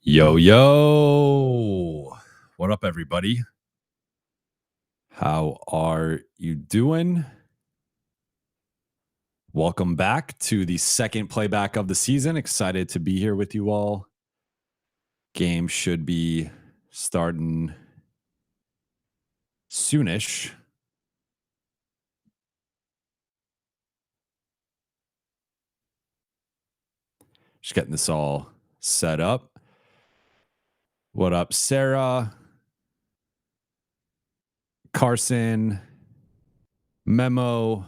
Yo, yo. What up, everybody? How are you doing? Welcome back to the second playback of the season. Excited to be here with you all. Game should be starting soonish. Just getting this all set up. What up, Sarah? Carson, Memo,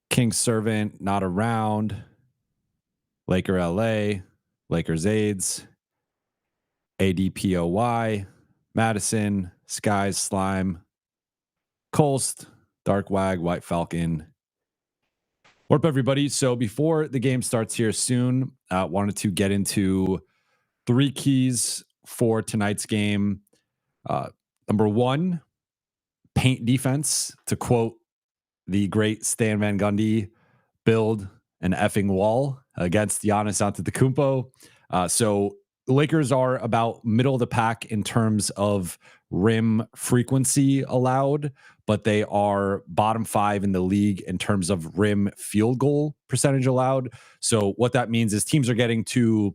King Servant, not around. Laker LA, Lakers AIDS, ADPOY, Madison, Skies, Slime, Colst, Dark Wag, White Falcon. What up, everybody? So before the game starts here soon, wanted to get into three keys for tonight's game. Number one, paint defense. To quote the great Stan Van Gundy, build an effing wall against Giannis Antetokounmpo. So the Lakers are about middle of the pack in terms of rim frequency allowed, but they are bottom 5 in the league in terms of rim field goal percentage allowed. So what that means is teams are getting to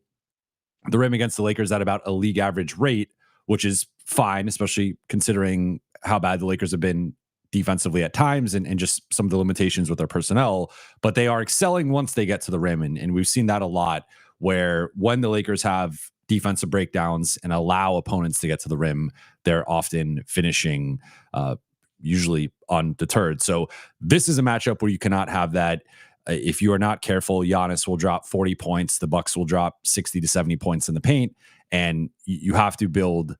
the rim against the Lakers at about a league average rate, which is fine, especially considering how bad the Lakers have been defensively at times and just some of the limitations with their personnel. But they are excelling once they get to the rim. And we've seen that a lot, where when the Lakers have defensive breakdowns and allow opponents to get to the rim, they're often finishing usually undeterred. So this is a matchup where you cannot have that. If you are not careful, Giannis will drop 40 points. The Bucks will drop 60 to 70 points in the paint. And you have to build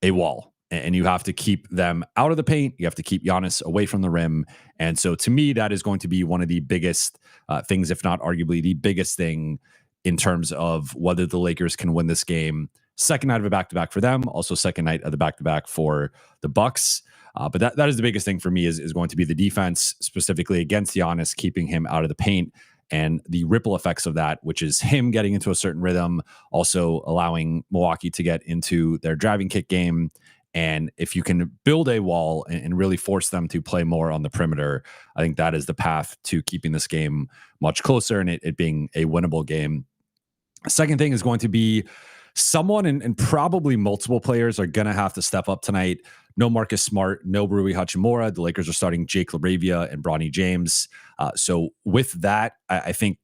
a wall, and you have to keep them out of the paint. You have to keep Giannis away from the rim. And so to me, that is going to be one of the biggest things, if not arguably the biggest thing in terms of whether the Lakers can win this game. Second night of a back-to-back for them, also second night of the back-to-back for the Bucks. But that is the biggest thing for me is going to be the defense, specifically against Giannis, keeping him out of the paint, and the ripple effects of that, which is him getting into a certain rhythm, also allowing Milwaukee to get into their driving kick game. And if you can build a wall and really force them to play more on the perimeter, I think that is the path to keeping this game much closer and it being a winnable game. Second thing is going to be someone, and probably multiple players are going to have to step up tonight. No Marcus Smart, no Rui Hachimura. The Lakers are starting Jake LaRavia and Bronny James. So with that, I think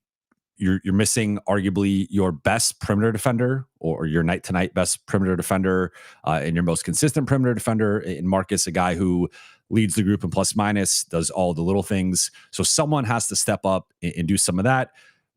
you're missing arguably your best perimeter defender, or your night to night best perimeter defender, and your most consistent perimeter defender in Marcus, a guy who leads the group in plus minus, does all the little things. So someone has to step up and do some of that.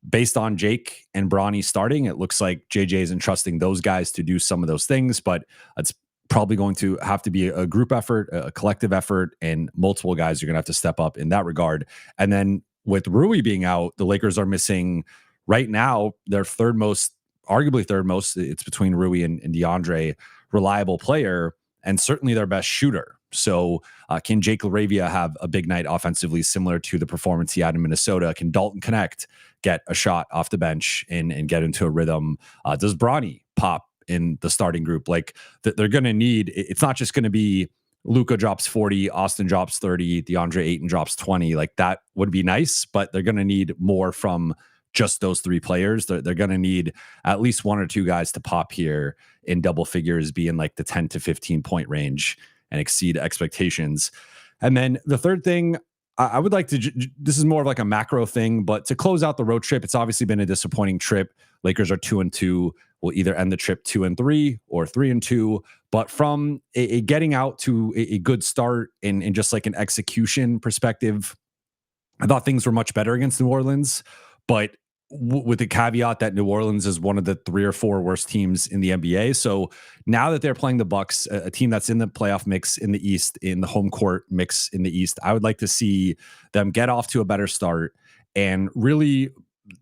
Based on Jake and Bronny starting, it looks like JJ is entrusting those guys to do some of those things, but it's probably going to have to be a group effort, a collective effort, and multiple guys are going to have to step up in that regard. And then with Rui being out, the Lakers are missing right now their arguably third most, it's between Rui and DeAndre, reliable player, and certainly their best shooter. So can Jake LaRavia have a big night offensively, similar to the performance he had in Minnesota? Can Dalton Connect get a shot off the bench and get into a rhythm? Does Bronny pop in the starting group? Like they're going to need, it's not just going to be Luka drops 40, Austin drops 30, DeAndre Ayton drops 20. Like that would be nice, but they're going to need more from just those three players. They're going to need at least one or two guys to pop here in double figures, be in like the 10 to 15 point range and exceed expectations. And then the third thing, I would like to, this is more of like a macro thing, but to close out the road trip, it's obviously been a disappointing trip. Lakers are 2-2. Will either end the trip 2-3 or 3-2. But from a getting out to a good start and just like an execution perspective, I thought things were much better against New Orleans, but with the caveat that New Orleans is one of the 3 or 4 worst teams in the NBA. So now that they're playing the Bucks, a team that's in the playoff mix in the East, in the home court mix in the East, I would like to see them get off to a better start. And really,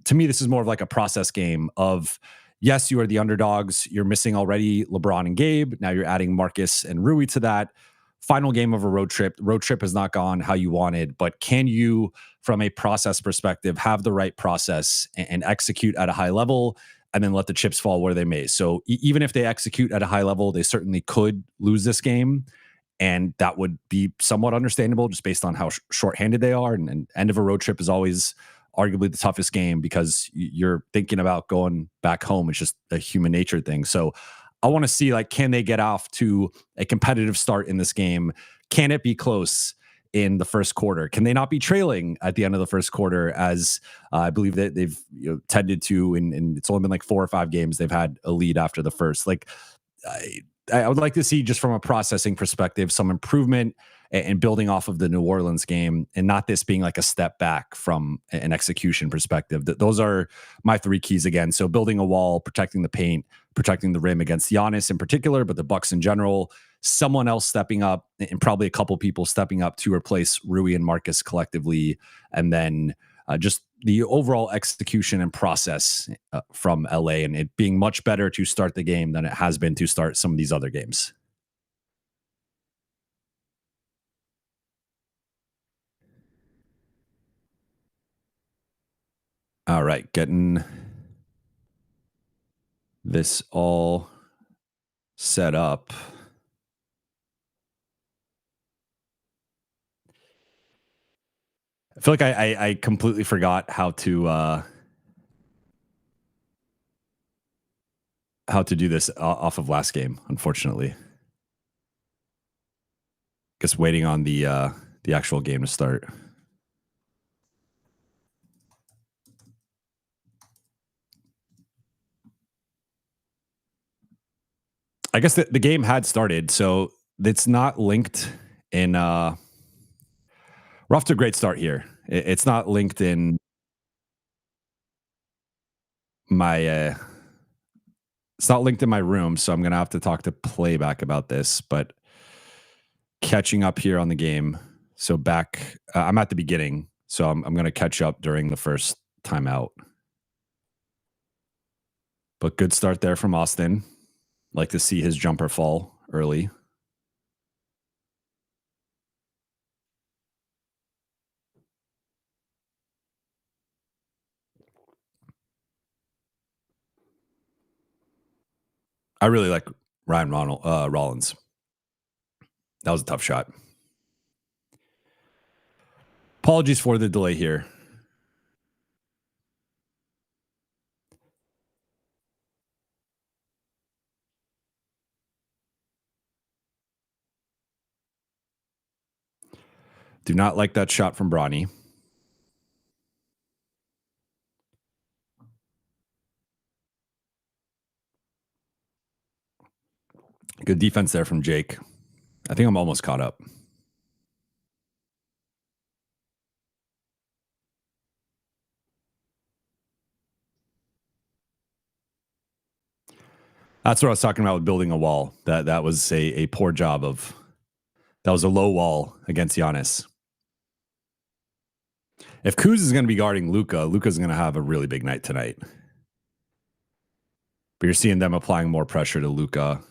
to me, this is more of like a process game of, yes, you are the underdogs. You're missing already LeBron and Gabe. Now you're adding Marcus and Rui to that. final game of a road trip. Road trip has not gone how you wanted, but can you, from a process perspective, have the right process and execute at a high level, and then let the chips fall where they may? So even if they execute at a high level, they certainly could lose this game. And that would be somewhat understandable just based on how shorthanded they are. And end of a road trip is always arguably the toughest game because you're thinking about going back home. It's just a human nature thing. So I want to see, like, can they get off to a competitive start in this game? Can it be close in the first quarter? Can they not be trailing at the end of the first quarter, as I believe that they've tended to, and it's only been like 4 or 5 games they've had a lead after the first. Like, I would like to see, just from a processing perspective, some improvement and building off of the New Orleans game, and not this being like a step back from an execution perspective. Those are my 3 keys again. So building a wall, protecting the paint, protecting the rim against Giannis in particular, but the Bucks in general, someone else stepping up, and probably a couple people stepping up to replace Rui and Marcus collectively. And then just the overall execution and process from LA, and it being much better to start the game than it has been to start some of these other games. All right, getting this all set up. I feel like I completely forgot how to do this off of last game, unfortunately. Just waiting on the actual game to start. I guess the game had started, so it's not linked in. We're off to a great start here. It's not linked in my. It's not linked in my room, so I'm gonna have to talk to Playback about this. But catching up here on the game. So back, I'm at the beginning, so I'm gonna catch up during the first timeout. But good start there from Austin. Like to see his jumper fall early. I really like Ryan Rollins. That was a tough shot. Apologies for the delay here. Do not like that shot from Bronny. Good defense there from Jake. I think I'm almost caught up. That's what I was talking about with building a wall. That was a poor job of. That was a low wall against Giannis. If Kuz is going to be guarding Luka, Luka's going to have a really big night tonight. But you're seeing them applying more pressure to Luka.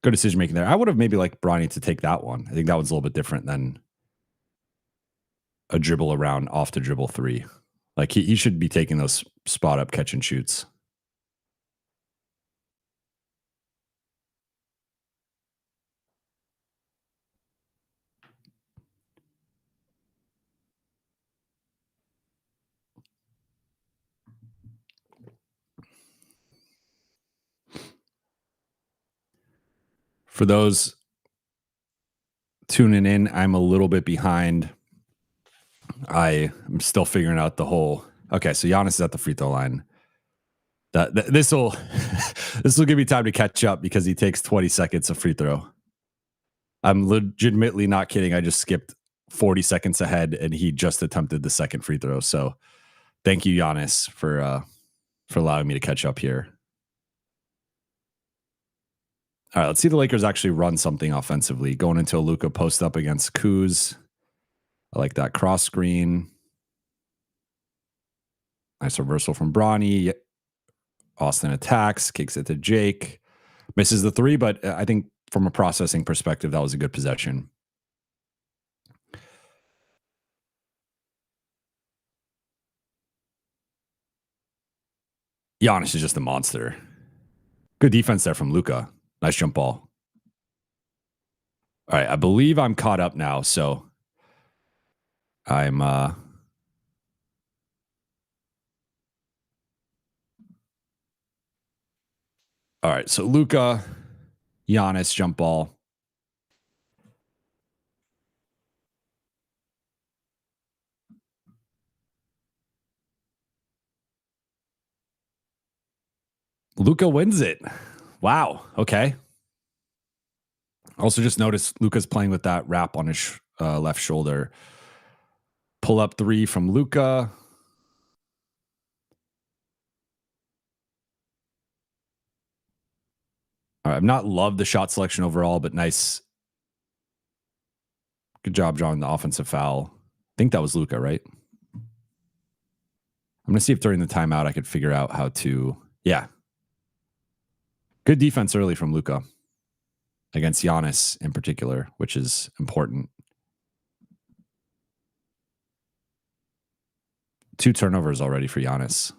Good decision making there. I would have maybe liked Bronny to take that one. I think that one's a little bit different than a dribble around off the dribble 3. Like he should be taking those spot up catch and shoots. For those tuning in, I'm a little bit behind. I'm still figuring out the whole. Okay, so Giannis is at the free throw line. This will give me time to catch up because he takes 20 seconds of free throw. I'm legitimately not kidding. I just skipped 40 seconds ahead, and he just attempted the second free throw. So, thank you, Giannis, for allowing me to catch up here. All right, let's see the Lakers actually run something offensively. Going into a Luka post up against Kuz. I like that cross screen. Nice reversal from Bronny. Austin attacks, kicks it to Jake. Misses the 3, but I think from a processing perspective, that was a good possession. Giannis is just a monster. Good defense there from Luka. Nice jump ball. All right, I believe I'm caught up now, so I'm all right, so Luka, Giannis jump ball. Luka wins it. Wow. Okay. Also, just noticed Luka's playing with that wrap on his left shoulder. Pull up three from Luka. All right, I've not loved the shot selection overall, but nice. Good job drawing the offensive foul. I think that was Luka, right? I'm going to see if during the timeout I could figure out how to. Yeah. Good defense early from Luka against Giannis in particular, which is important. 2 turnovers already for Giannis.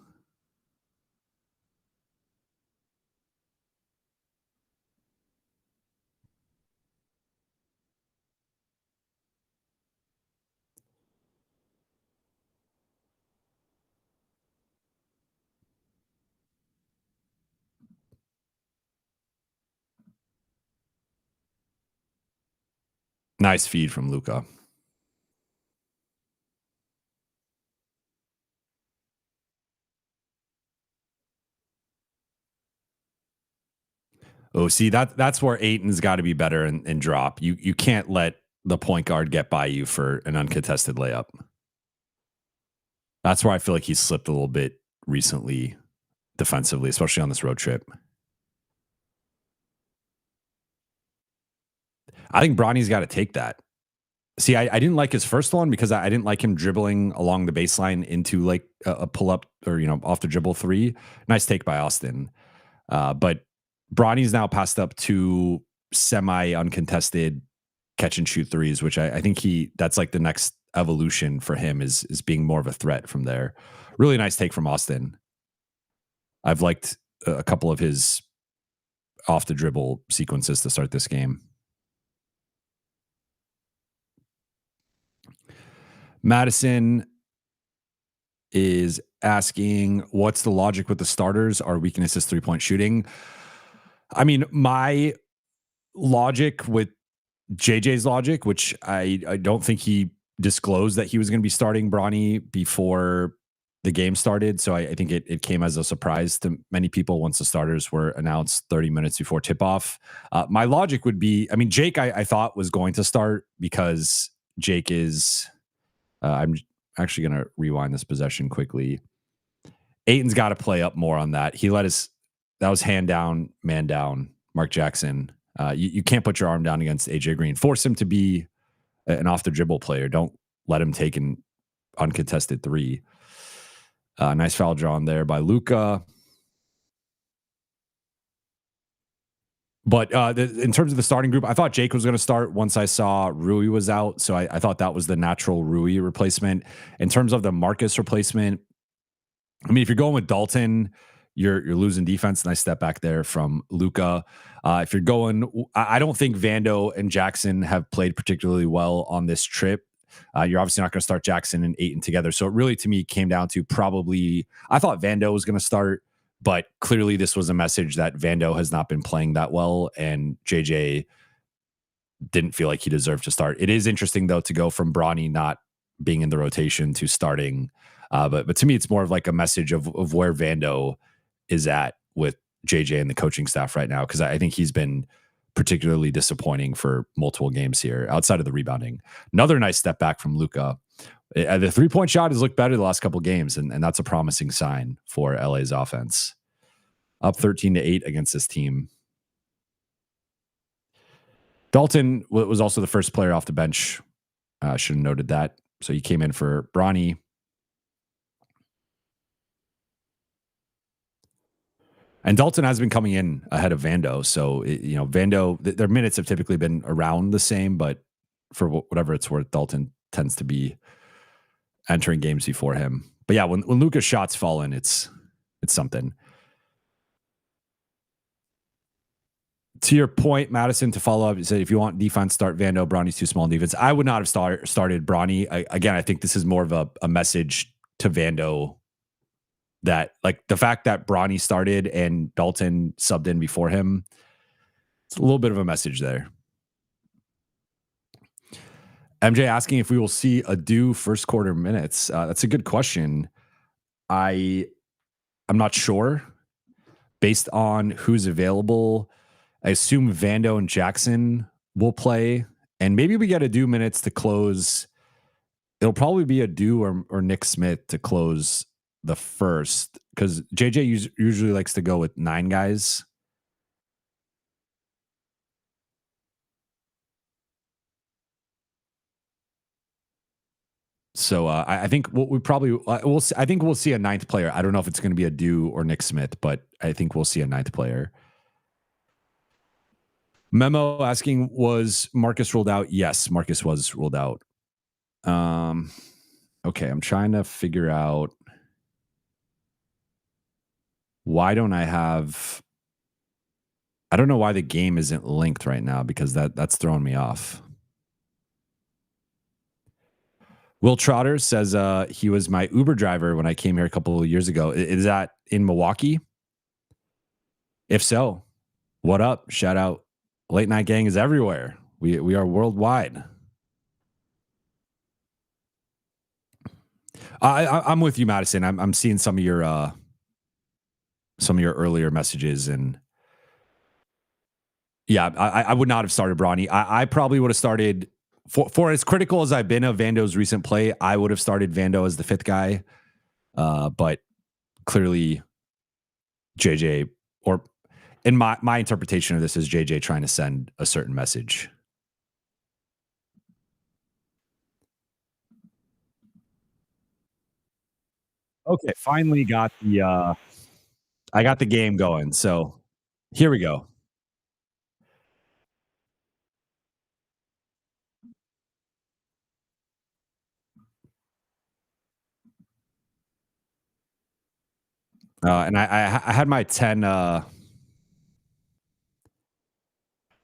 Nice feed from Luka. Oh, see, that's where Ayton's got to be better and drop. You can't let the point guard get by you for an uncontested layup. That's where I feel like he's slipped a little bit recently defensively, especially on this road trip. I think Bronny's got to take that. See, I didn't like his first one because I didn't like him dribbling along the baseline into like a pull up or, off the dribble three. Nice take by Austin. But Bronny's now passed up to semi uncontested catch and shoot threes, which I think that's like the next evolution for him is being more of a threat from there. Really nice take from Austin. I've liked a couple of his off the dribble sequences to start this game. Madison is asking, what's the logic with the starters? Our weakness is 3-point shooting. I mean, my logic with JJ's logic, which I don't think he disclosed that he was going to be starting Bronny before the game started. So I think it came as a surprise to many people once the starters were announced 30 minutes before tip-off. My logic would be, I mean, Jake, I thought was going to start because Jake is... I'm actually going to rewind this possession quickly. Ayton's got to play up more on that. That was hand down, man down, Mark Jackson. You can't put your arm down against AJ Green. Force him to be an off the dribble player. Don't let him take an uncontested three. Nice foul drawn there by Luka. But in terms of the starting group, I thought Jake was going to start once I saw Rui was out. So I thought that was the natural Rui replacement. In terms of the Marcus replacement, I mean, if you're going with Dalton, you're losing defense. Nice step back there from Luka. If you're going, I don't think Vando and Jackson have played particularly well on this trip. You're obviously not going to start Jackson and Ayton together. So it really, to me, came down to probably, I thought Vando was going to start, but clearly this was a message that Vando has not been playing that well, and JJ didn't feel like he deserved to start. It is interesting, though, to go from Bronny not being in the rotation to starting. But to me, it's more of like a message of where Vando is at with JJ and the coaching staff right now, because I think he's been particularly disappointing for multiple games here outside of the rebounding. Another nice step back from Luka. The 3-point shot has looked better the last couple of games, and that's a promising sign for LA's offense. Up 13-8 against this team. Dalton was also the first player off the bench. Should have noted that. So he came in for Bronny. And Dalton has been coming in ahead of Vando. So, Vando, their minutes have typically been around the same, but for whatever it's worth, Dalton tends to be entering games before him. But yeah, when Luka's shots fall in, it's something. To your point, Madison, to follow up, you said if you want defense, start Vando. Bronny's too small in defense. I would not have started Bronny. Again, I think this is more of a message to Vando that, like, the fact that Bronny started and Dalton subbed in before him, it's a little bit of a message there. MJ asking if we will see Adu first quarter minutes. That's a good question. I'm not sure. Based on who's available, I assume Vando and Jackson will play, and maybe we get Adu minutes to close. It'll probably be Adu or Nick Smith to close the first, because JJ usually likes to go with 9 guys. So I think we'll see, I think we'll see a 9th player. I don't know if it's going to be Adu or Nick Smith, but I think we'll see a 9th player. Memo asking, was Marcus ruled out? Yes, Marcus was ruled out. Okay, I'm trying to figure out why don't I don't know why the game isn't linked right now, because that's throwing me off. Will Trotter says he was my Uber driver when I came here a couple of years ago. Is that in Milwaukee? If so, what up? Shout out. Late Night Gang is everywhere. We are worldwide. I'm with you, Madison. I'm seeing some of your earlier messages, and yeah, I would not have started Bronny. I probably would have started, for as critical as I've been of Vando's recent play, I would have started Vando as the 5th guy. But clearly JJ, or in my interpretation of this, is JJ trying to send a certain message. Okay, finally got I got the game going. So here we go. And I had my 10.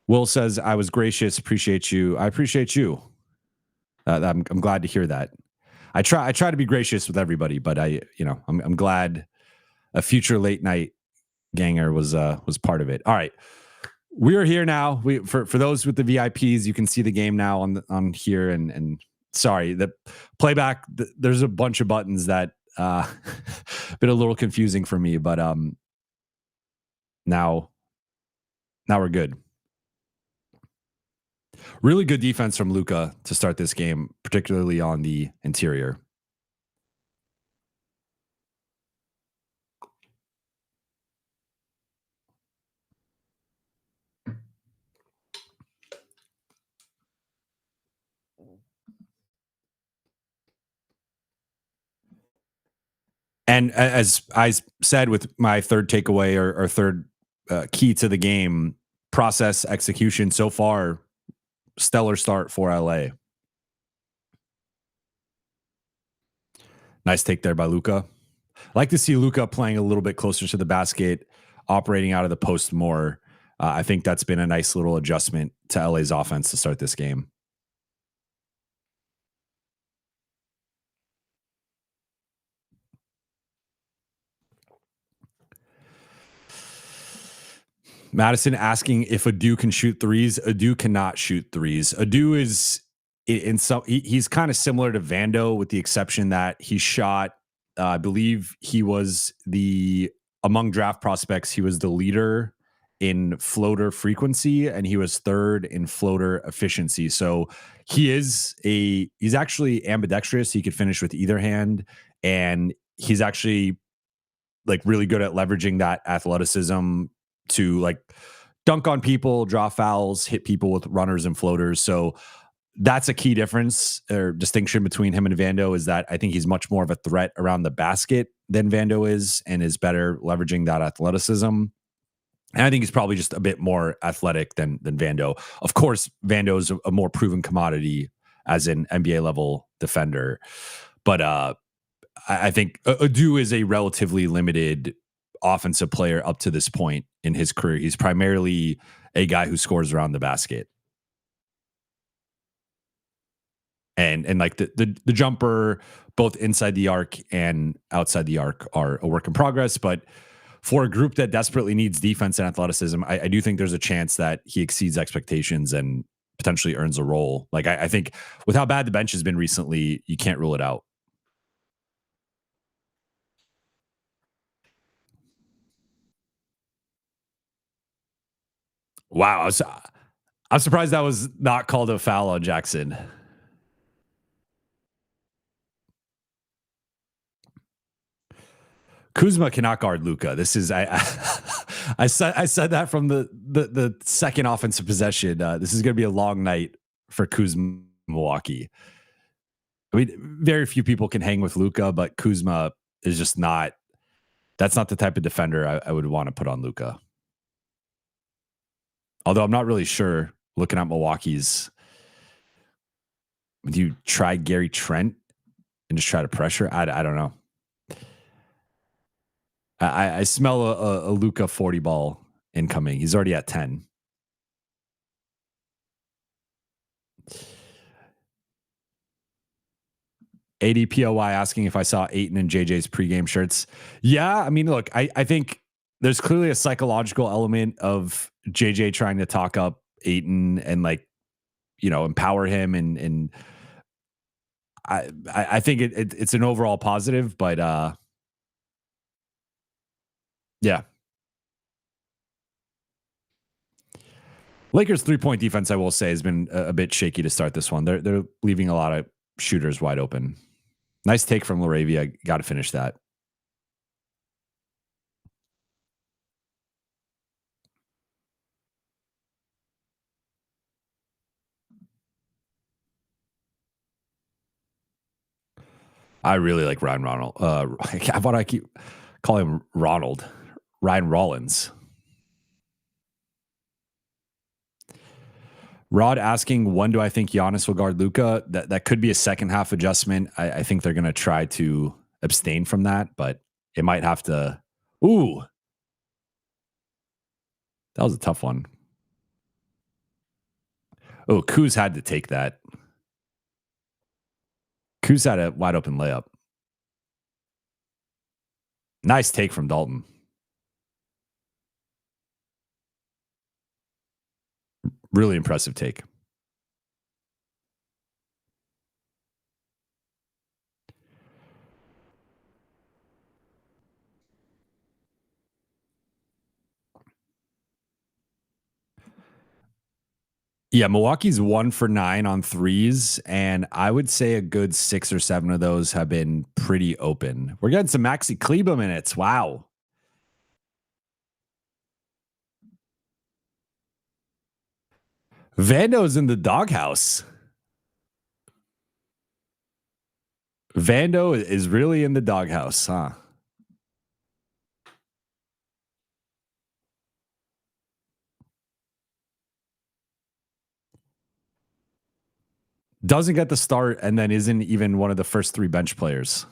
Will says, I was gracious. Appreciate you. I appreciate you. I'm glad to hear that. I try to be gracious with everybody, but I'm glad a future late night ganger was part of it. All right. We are here now. For those with the VIPs, you can see the game now on here, and sorry, the playback, there's a bunch of buttons that been a little confusing for me, but now we're good. Really good defense from Luka to start this game, particularly on the interior. And as I said with my third takeaway, or third key to the game, process execution so far, stellar start for LA. Nice take there by Luka. I like to see Luka playing a little bit closer to the basket, operating out of the post more. I think that's been a nice little adjustment to LA's offense to start this game. Madison asking if Adu can shoot threes. Adu cannot shoot threes. Adu is he's kind of similar to Vando, with the exception that he shot, I believe he was among draft prospects, he was the leader in floater frequency, and he was 3rd in floater efficiency. So he's actually ambidextrous. He could finish with either hand, and he's actually like really good at leveraging that athleticism to like dunk on people, draw fouls, hit people with runners and floaters. So that's a key difference or distinction between him and Vando is that I think he's much more of a threat around the basket than Vando is and is better leveraging that athleticism. And I think he's probably just a bit more athletic than Vando. Of course, Vando's a more proven commodity as an NBA level defender. But I think Adu is a relatively limited offensive player up to this point in his career. He's primarily a guy who scores around the basket. And like the jumper, both inside the arc and outside the arc, are a work in progress. But for a group that desperately needs defense and athleticism, I do think there's a chance that he exceeds expectations and potentially earns a role. Like I think with how bad the bench has been recently, you can't rule it out. Wow, I'm surprised that was not called a foul on Jackson. Kuzma cannot guard Luka. This is I said that from the second offensive possession. This is going to be a long night for Kuzma Milwaukee. I mean, very few people can hang with Luka, but Kuzma is just not. That's not the type of defender I would want to put on Luka. Although I'm not really sure. Looking at Milwaukee's, do you try Gary Trent and just try to pressure? I don't know. I smell a Luka 40 ball incoming. He's already at 10. ADPOY asking if I saw Ayton and JJ's pregame shirts. Yeah, I mean, look, I think there's clearly a psychological element of JJ trying to talk up Ayton and like, empower him. And I think it's an overall positive, but yeah. Lakers 3-point defense, I will say, has been a bit shaky to start this one. They're leaving a lot of shooters wide open. Nice take from Laravia. Got to finish that. I really like Ryan Ronald. Why do I keep calling him Ronald? Ryan Rollins. Rod asking, when do I think Giannis will guard Luka? That could be a second half adjustment. I think they're going to try to abstain from that, but it might have to. Ooh, that was a tough one. Oh, Kuz had to take that. Kuz had a wide open layup. Nice take from Dalton. Really impressive take. Yeah, Milwaukee's 1 for 9 on threes, and I would say a good 6 or 7 of those have been pretty open. We're getting some Maxi Kleba minutes. Wow. Vando's in the doghouse. Vando is really in the doghouse, huh? Doesn't get the start and then isn't even one of the first 3 bench players.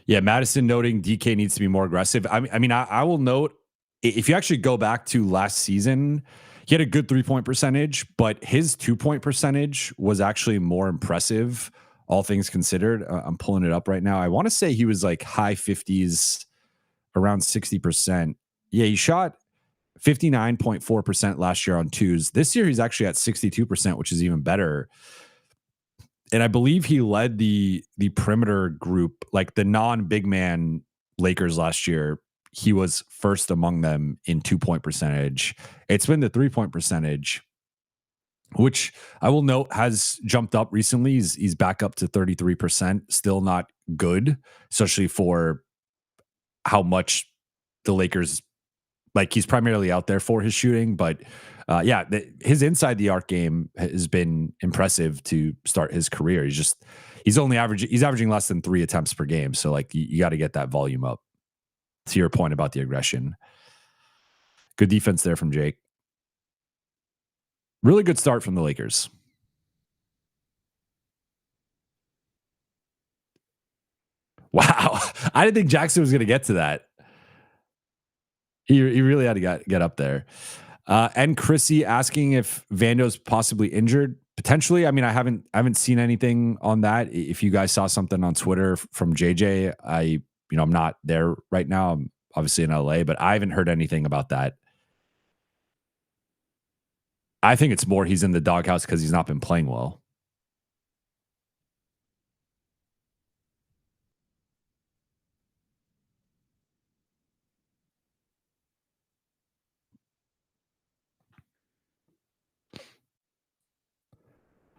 Yeah, Madison noting DK needs to be more aggressive. I will note, if you actually go back to last season, he had a good 3-point percentage, but his 2-point percentage was actually more impressive, all things considered. I'm pulling it up right now. I want to say he was like high 50s, around 60%. Yeah, he shot 59.4% last year on twos. This year, he's actually at 62%, which is even better. And I believe he led the perimeter group, like the non-big man Lakers last year. He was first among them in 2-point percentage. It's been the 3-point percentage which I will note has jumped up recently. He's back up to 33%. Still not good, especially for how much the Lakers like. He's primarily out there for his shooting, but yeah, his inside the arc game has been impressive to start his career. He's averaging less than 3 attempts per game. So like you got to get that volume up. To your point about the aggression, good defense there from Jake. Really good start from the Lakers. Wow. I didn't think Jackson was going to get to that. He really had to get up there. And Chrissy asking if Vando's possibly injured. Potentially. I mean, I haven't seen anything on that. If you guys saw something on Twitter from JJ, I'm not there right now. I'm obviously in LA, but I haven't heard anything about that. I think it's more he's in the doghouse because he's not been playing well.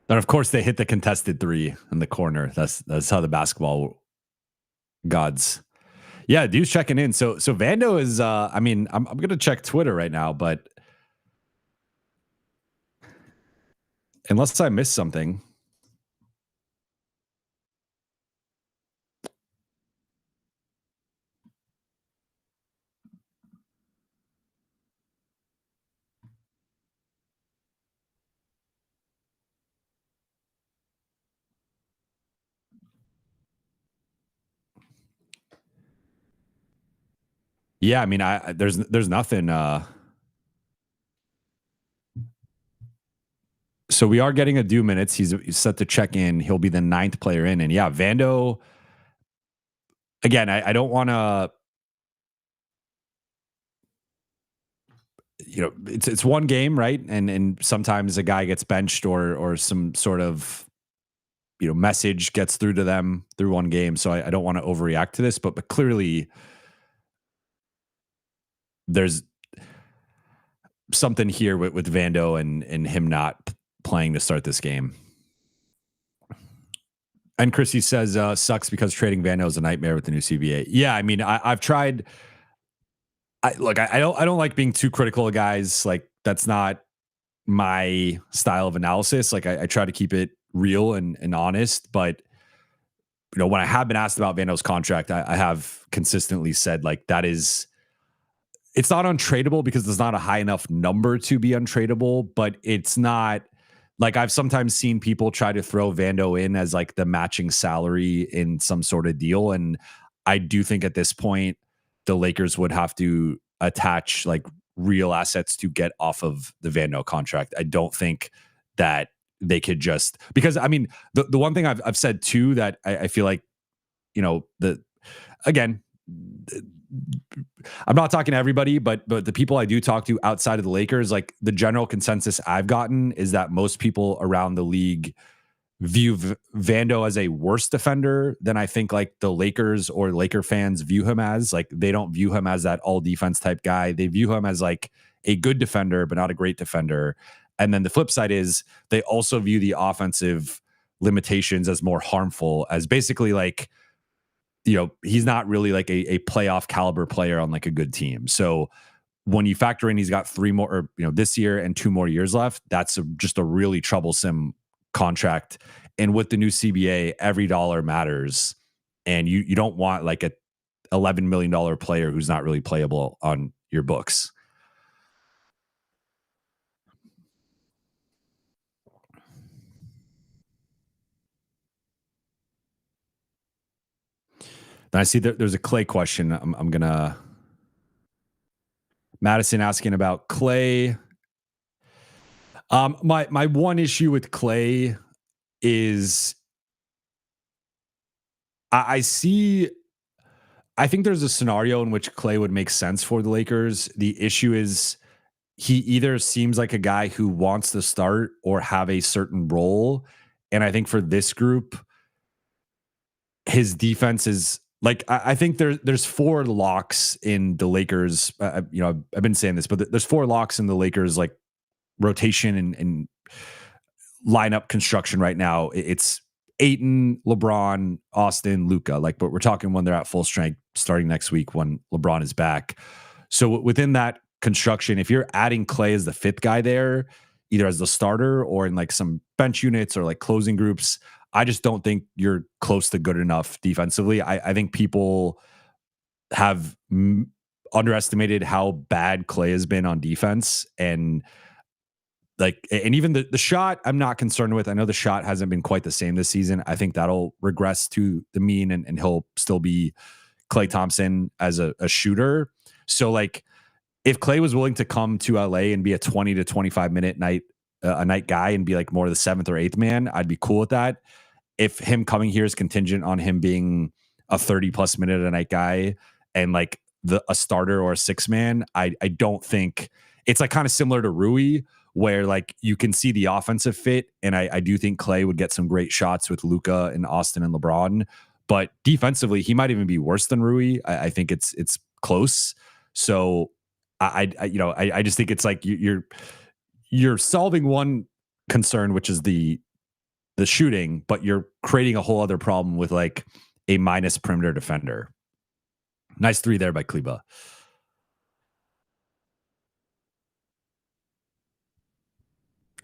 Then of course they hit the contested 3 in the corner. That's how the basketball gods. Yeah, dude's checking in. So Vando is I mean, I'm gonna check Twitter right now, but unless I missed something. Yeah, I mean, there's nothing. So we are getting a due minutes. He's set to check in. He'll be the 9th player in, and yeah, Vando. Again, I don't want to. It's one game, right? And sometimes a guy gets benched or some sort of message gets through to them through one game. So I don't want to overreact to this, but clearly there's something here with Vando and him not playing to start this game. And Chrissy says, sucks because trading Vando is a nightmare with the new CBA. Yeah, I mean, I've tried. I don't like being too critical of guys. Like that's not my style of analysis. Like I try to keep it real and honest, but when I have been asked about Vando's contract, I have consistently said like it's not untradeable because there's not a high enough number to be untradeable, but it's not like I've sometimes seen people try to throw Vando in as like the matching salary in some sort of deal. And I do think at this point, the Lakers would have to attach like real assets to get off of the Vando contract. I don't think that they could just, because I mean, the one thing I've said too, that I feel like, again, I'm not talking to everybody, but the people I do talk to outside of the Lakers, like the general consensus I've gotten is that most people around the league view Vando as a worse defender than I think like the Lakers or Laker fans view him as. Like they don't view him as that all defense type guy. They view him as like a good defender, but not a great defender. And then the flip side is they also view the offensive limitations as more harmful, as basically like, he's not really like a playoff caliber player on like a good team. So when you factor in, he's got 3 more, this year and 2 more years left, that's just a really troublesome contract. And with the new CBA, every dollar matters. And you don't want like a $11 million player who's not really playable on your books. Then I see there's a Klay question. I'm gonna Madison asking about Klay. My one issue with Klay is I see. I think there's a scenario in which Klay would make sense for the Lakers. The issue is he either seems like a guy who wants to start or have a certain role. And I think for this group, his defense is like, I think there's 4 locks in the Lakers. I've been saying this, but there's 4 locks in the Lakers, like rotation and lineup construction right now, it's Ayton, LeBron, Austin, Luka. Like, but we're talking when they're at full strength starting next week when LeBron is back. So within that construction, if you're adding Klay as the fifth guy there, either as the starter or in like some bench units or like closing groups, I just don't think you're close to good enough defensively. I think people have underestimated how bad Klay has been on defense, and even the shot I'm not concerned with. I know the shot hasn't been quite the same this season. I think that'll regress to the mean, and he'll still be Klay Thompson as a shooter. So like if Klay was willing to come to LA and be a 20 to 25 minute a night guy and be like more the seventh or eighth man, I'd be cool with that. If him coming here is contingent on him being a 30 plus minute a night guy and like a starter or a six man, I don't think it's like kind of similar to Rui, where like you can see the offensive fit. And I do think Klay would get some great shots with Luka and Austin and LeBron, but defensively, he might even be worse than Rui. I think it's close. So I just think it's like you're solving one concern, which is the shooting, but you're creating a whole other problem with like a minus perimeter defender. Nice three there by Kleba.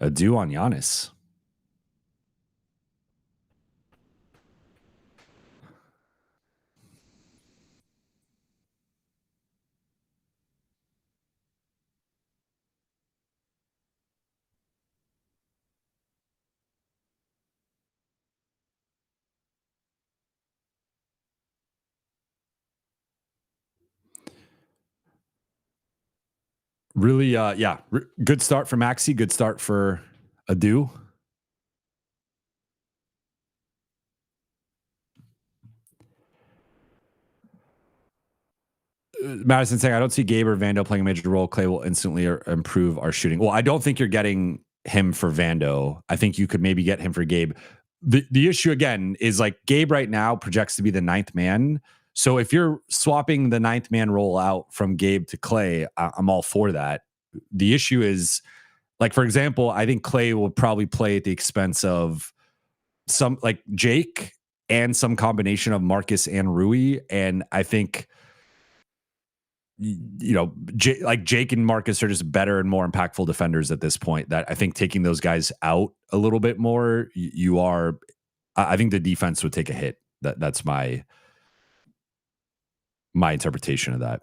A do on Giannis. Really, good start for Maxi. Good start for Adu. Madison saying, I don't see Gabe or Vando playing a major role. Klay will instantly improve our shooting. Well, I don't think you're getting him for Vando. I think you could maybe get him for Gabe. The issue again is like Gabe right now projects to be the ninth man. So if you're swapping the ninth man role out from Gabe to Klay, I'm all for that. The issue is, like, for example, I think Klay will probably play at the expense of some like Jake and some combination of Marcus and Rui. And I think, Jake and Marcus are just better and more impactful defenders at this point. That I think taking those guys out a little bit more, I think the defense would take a hit. That's my interpretation of that.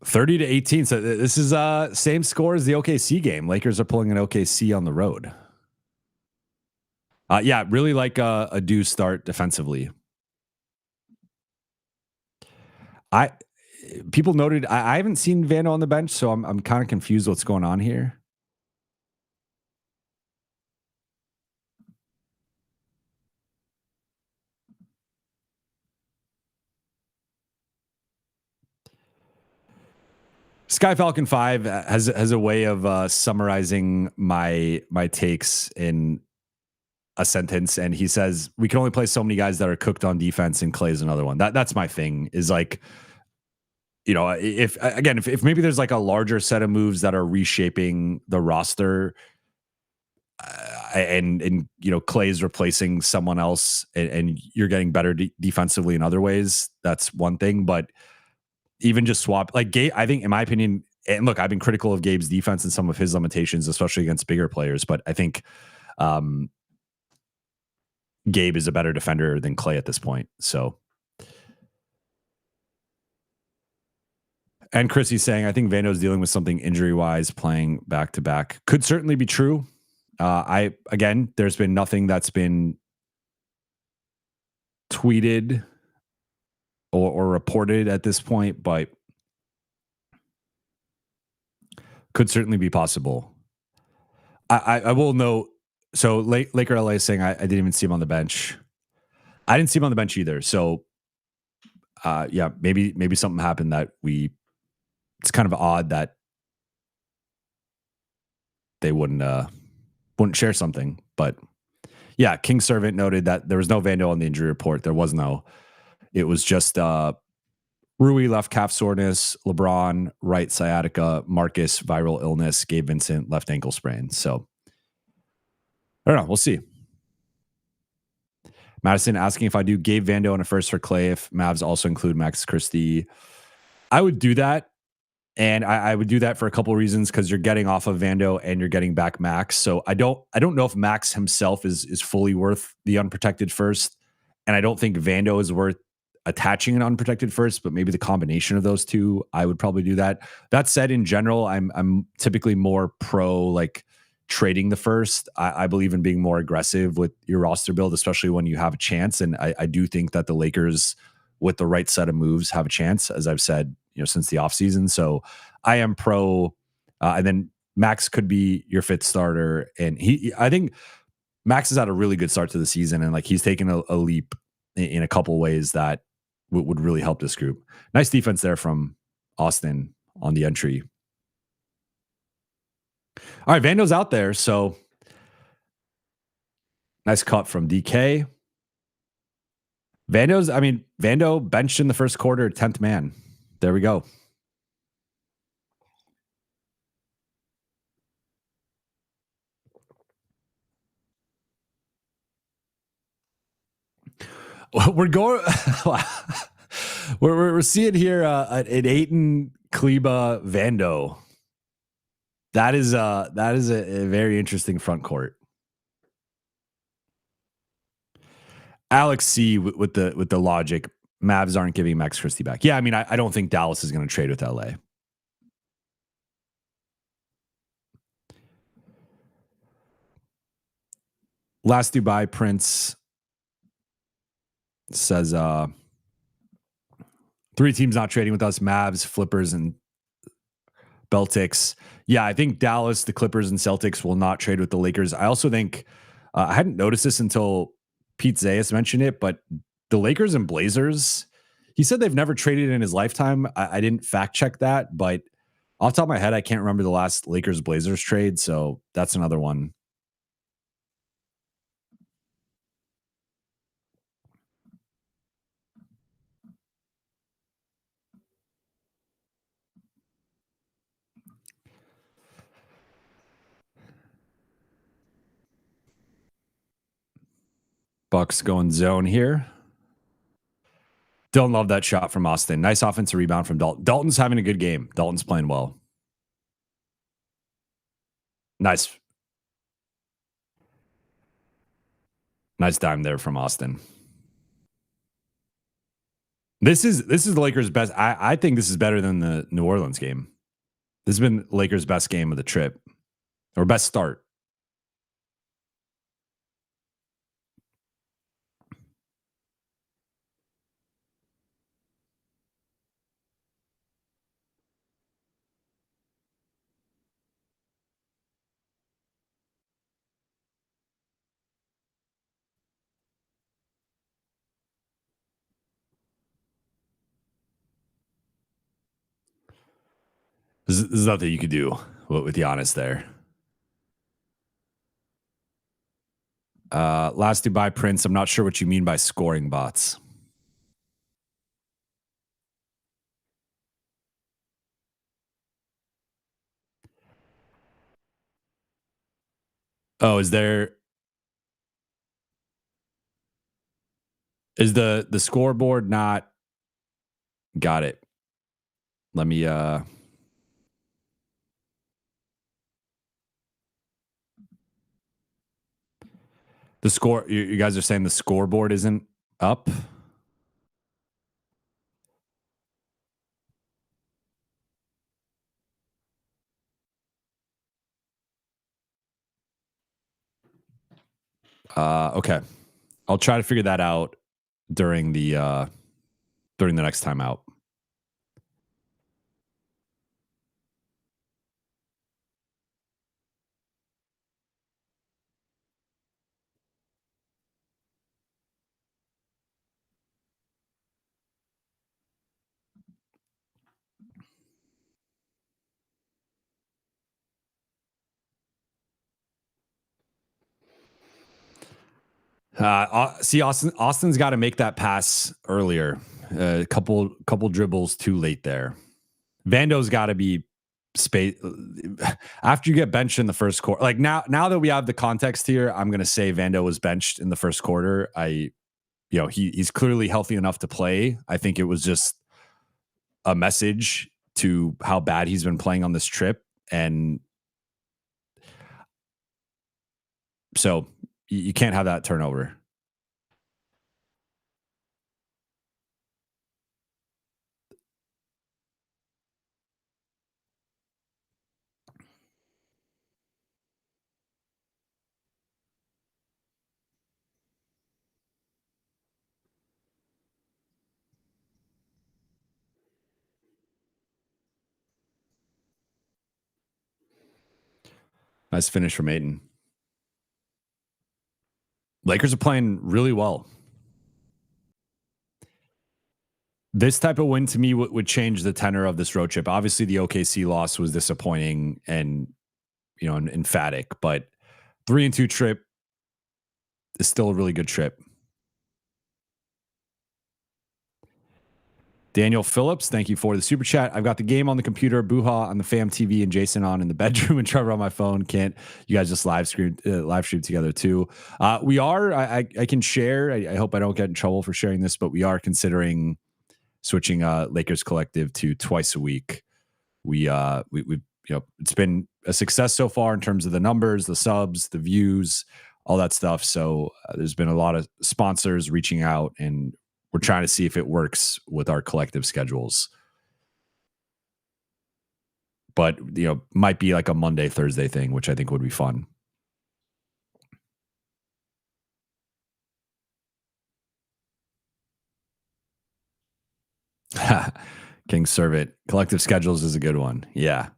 30-18. So this is same score as the OKC game. Lakers are pulling an OKC on the road. Really like a do start defensively. People noted I haven't seen Vando on the bench, so I'm kind of confused what's going on here. Sky Falcon 5 has a way of summarizing my takes in a sentence, and he says we can only play so many guys that are cooked on defense, and Klay's another one. That's my thing. Is like, if maybe there's like a larger set of moves that are reshaping the roster, and Klay's replacing someone else, and you're getting better defensively in other ways. That's one thing, but even just swap like Gabe, I think in my opinion, and look, I've been critical of Gabe's defense and some of his limitations, especially against bigger players, but I think Gabe is a better defender than Klay at this point. So, and Chrissy's saying, I think Vando's dealing with something injury wise, playing back to back. Could certainly be true. There's been nothing that's been tweeted or reported at this point, but could certainly be possible. I will note. So Laker LA is saying I didn't even see him on the bench. I didn't see him on the bench either. So maybe something happened that it's kind of odd that they wouldn't share something. But yeah, King Servant noted that there was no Vando on the injury report. There was no. It was just Rui left calf soreness, LeBron right sciatica, Marcus viral illness, Gabe Vincent left ankle sprain. So I don't know. We'll see. Madison asking if I do Gabe Vando in a first for Klay, if Mavs also include Max Christie. I would do that. And I would do that for a couple of reasons, because you're getting off of Vando and you're getting back Max. So I don't know if Max himself is fully worth the unprotected first. And I don't think Vando is worth attaching an unprotected first, but maybe the combination of those two, I would probably do that. That said, in general, I'm typically more pro like trading the first. I believe in being more aggressive with your roster build, especially when you have a chance. And I do think that the Lakers, with the right set of moves, have a chance, as I've said, since the offseason. So I am pro. And then Max could be your fifth starter. And I think Max has had a really good start to the season. And like he's taken a leap in a couple ways that would really help this group. Nice defense there from Austin on the entry. All right, Vando's out there. So nice cut from DK. Vando benched in the first quarter, 10th man. There we go. We're going. we're seeing here an Ayton Kleba Vando. That is a very interesting front court. Alex C with the logic. Mavs aren't giving Max Christie back. Yeah, I mean, I don't think Dallas is going to trade with LA. Last Dubai Prince says 3 teams not trading with us: Mavs, Flippers, and Celtics. Yeah, I think Dallas, the Clippers, and Celtics will not trade with the Lakers. I also think I hadn't noticed this until Pete Zayas mentioned it, but the Lakers and Blazers, he said they've never traded in his lifetime. I didn't fact check that, but off the top of my head, I can't remember the last Lakers Blazers trade. So that's another one. Bucks going zone here. Don't love that shot from Austin. Nice offensive rebound from Dalton. Dalton's having a good game. Dalton's playing well. Nice dime there from Austin. This is the Lakers' best. I think this is better than the New Orleans game. This has been Lakers' best game of the trip, or best start. There's nothing you could do with Giannis there. Last Dubai Prince. I'm not sure what you mean by scoring bots. Oh, is the scoreboard not? Got it. Let me the score, you guys are saying the scoreboard isn't up? Okay. I'll try to figure that out during the next time out. See, Austin's got to make that pass earlier. A couple dribbles too late there. Vando's got to be space after you get benched in the first quarter. Like now that we have the context here, I'm going to say Vando was benched in the first quarter. He's clearly healthy enough to play. I think it was just a message to how bad he's been playing on this trip. And so you can't have that turnover. Nice finish from Ayton. Lakers are playing really well. This type of win to me would change the tenor of this road trip. Obviously, the OKC loss was disappointing and emphatic, but 3-2 trip is still a really good trip. Daniel Phillips, thank you for the super chat. I've got the game on the computer, Buha on the fam TV, and Jason on in the bedroom, and Trevor on my phone. Can't you guys just live stream together too? We are. I can share. I hope I don't get in trouble for sharing this, but we are considering switching Lakers Collective to twice a week. We it's been a success so far in terms of the numbers, the subs, the views, all that stuff. So there's been a lot of sponsors reaching out, and we're trying to see if it works with our collective schedules. But, might be like a Monday, Thursday thing, which I think would be fun. King Servant. Collective schedules is a good one. Yeah.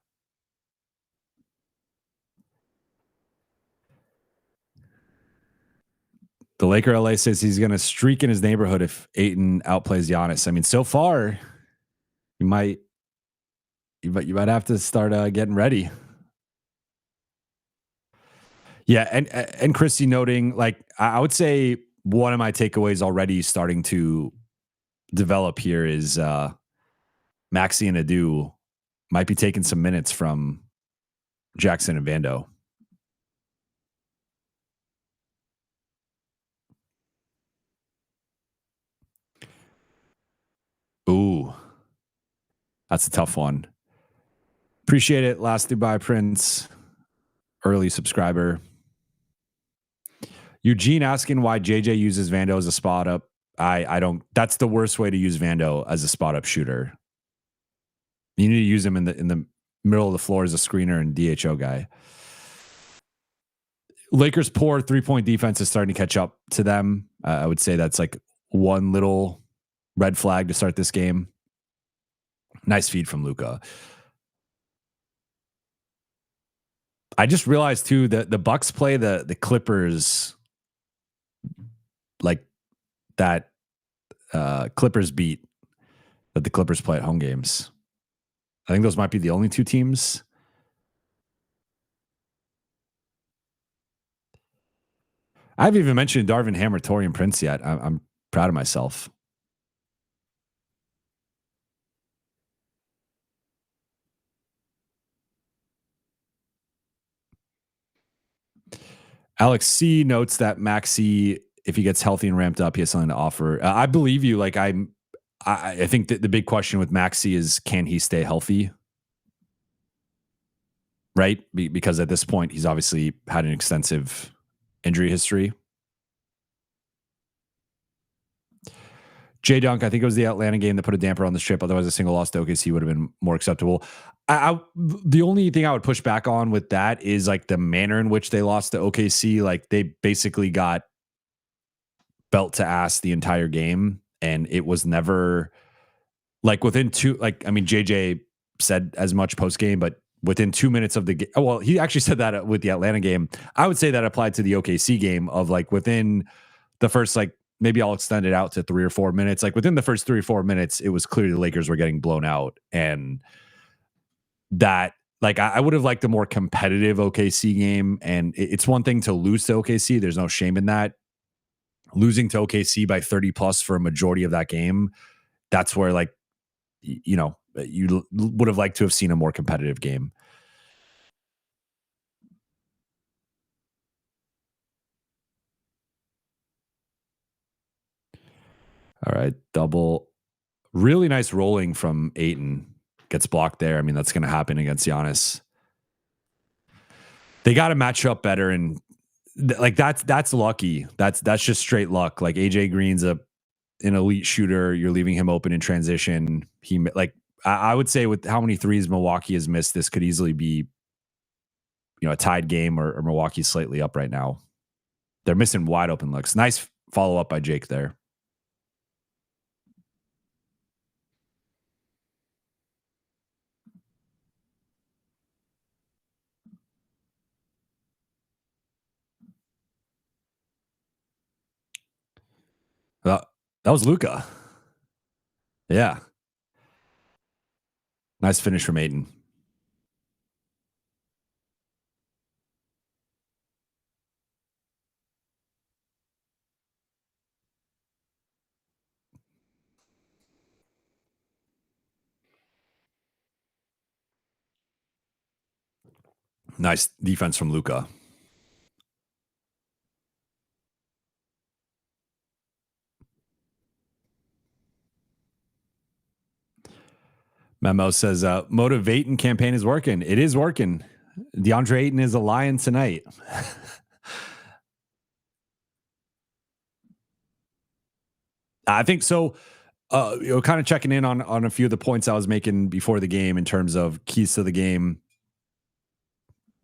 The Laker LA says he's going to streak in his neighborhood if Ayton outplays Giannis. I mean, so far, you might have to start getting ready. Yeah, and Christy noting, like, I would say one of my takeaways already starting to develop here is Maxey and Adu might be taking some minutes from Jackson and Vando. Ooh, that's a tough one. Appreciate it. Last Dubai Prince, early subscriber. Eugene asking why JJ uses Vando as a spot up. I don't. That's the worst way to use Vando as a spot up shooter. You need to use him in the middle of the floor as a screener and DHO guy. Lakers' poor 3-point defense is starting to catch up to them. I would say that's like one little red flag to start this game. Nice feed from Luka. I just realized too that the Bucks play the Clippers like that Clippers beat that the Clippers play at home games. I think those might be the only two teams. I haven't even mentioned Darvin Ham or Taurean Prince yet. I'm proud of myself. Alex C notes that Maxey, if he gets healthy and ramped up, he has something to offer. I believe you. Like I think that the big question with Maxey is, can he stay healthy? Right? Because at this point, he's obviously had an extensive injury history. J Dunk, I think it was the Atlanta game that put a damper on the trip. Otherwise, a single loss to OKC would have been more acceptable. The only thing I would push back on with that is like the manner in which they lost to OKC. Like they basically got belt to ass the entire game, and it was never like within two. Like I mean, JJ said as much post game, but within 2 minutes of the game, well, he actually said that with the Atlanta game. I would say that applied to the OKC game of like within the first like. Maybe I'll extend it out to 3 or 4 minutes. Like within the first 3 or 4 minutes, it was clear the Lakers were getting blown out. And that, like, I would have liked a more competitive OKC game. And it's one thing to lose to OKC. There's no shame in that. Losing to OKC by 30 plus for a majority of that game that's where like you would have liked to have seen a more competitive game. All right, double. Really nice rolling from Ayton. Gets blocked there. I mean, that's going to happen against Giannis. They got to match up better, and like that's lucky. That's just straight luck. Like AJ Green's an elite shooter. You're leaving him open in transition. I would say with how many threes Milwaukee has missed, this could easily be a tied game or Milwaukee's slightly up right now. They're missing wide open looks. Nice follow up by Jake there. That was Luka. Yeah. Nice finish from Ayton. Nice defense from Luka. Memo says, motivating campaign is working. It is working. DeAndre Ayton is a lion tonight. I think so. Kind of checking in on a few of the points I was making before the game in terms of keys to the game.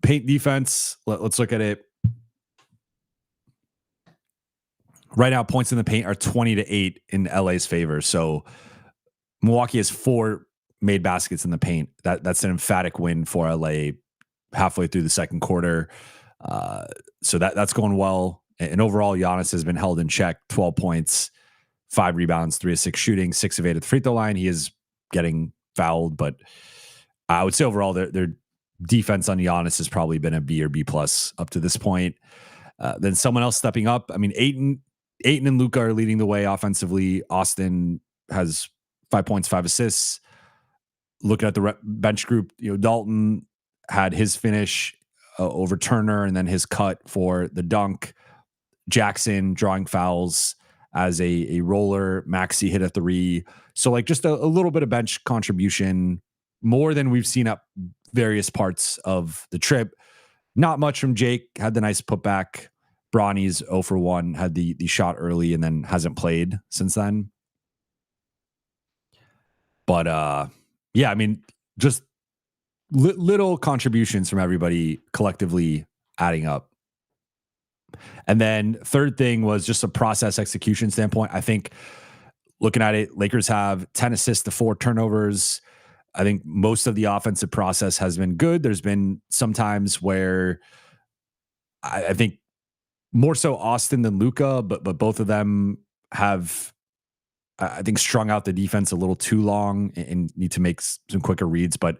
Paint defense. Let's look at it. Right now, points in the paint are 20-8 in LA's favor. So Milwaukee has 4 made baskets in the paint. That's an emphatic win for LA halfway through the second quarter. So that's going well. And overall, Giannis has been held in check. 12 points, 5 rebounds, 3 of 6 shooting, 6 of 8 at the free throw line. He is getting fouled, but I would say overall their defense on Giannis has probably been a B or B plus up to this point. Then someone else stepping up. I mean, Ayton and Luka are leading the way offensively. Austin has 5 points, 5 assists. Looking at the bench group, Dalton had his finish over Turner and then his cut for the dunk. Jackson drawing fouls as a roller. Maxey hit a 3. So like just a little bit of bench contribution, more than we've seen at various parts of the trip. Not much from Jake. Had the nice putback. Bronny's 0 for 1, had the shot early and then hasn't played since then. But yeah, I mean, just little contributions from everybody collectively adding up. And then third thing was just a process execution standpoint. I think looking at it, Lakers have 10 assists to 4 turnovers. I think most of the offensive process has been good. There's been some times where I think more so Austin than Luka, but both of them have, I think, strung out the defense a little too long and need to make some quicker reads. But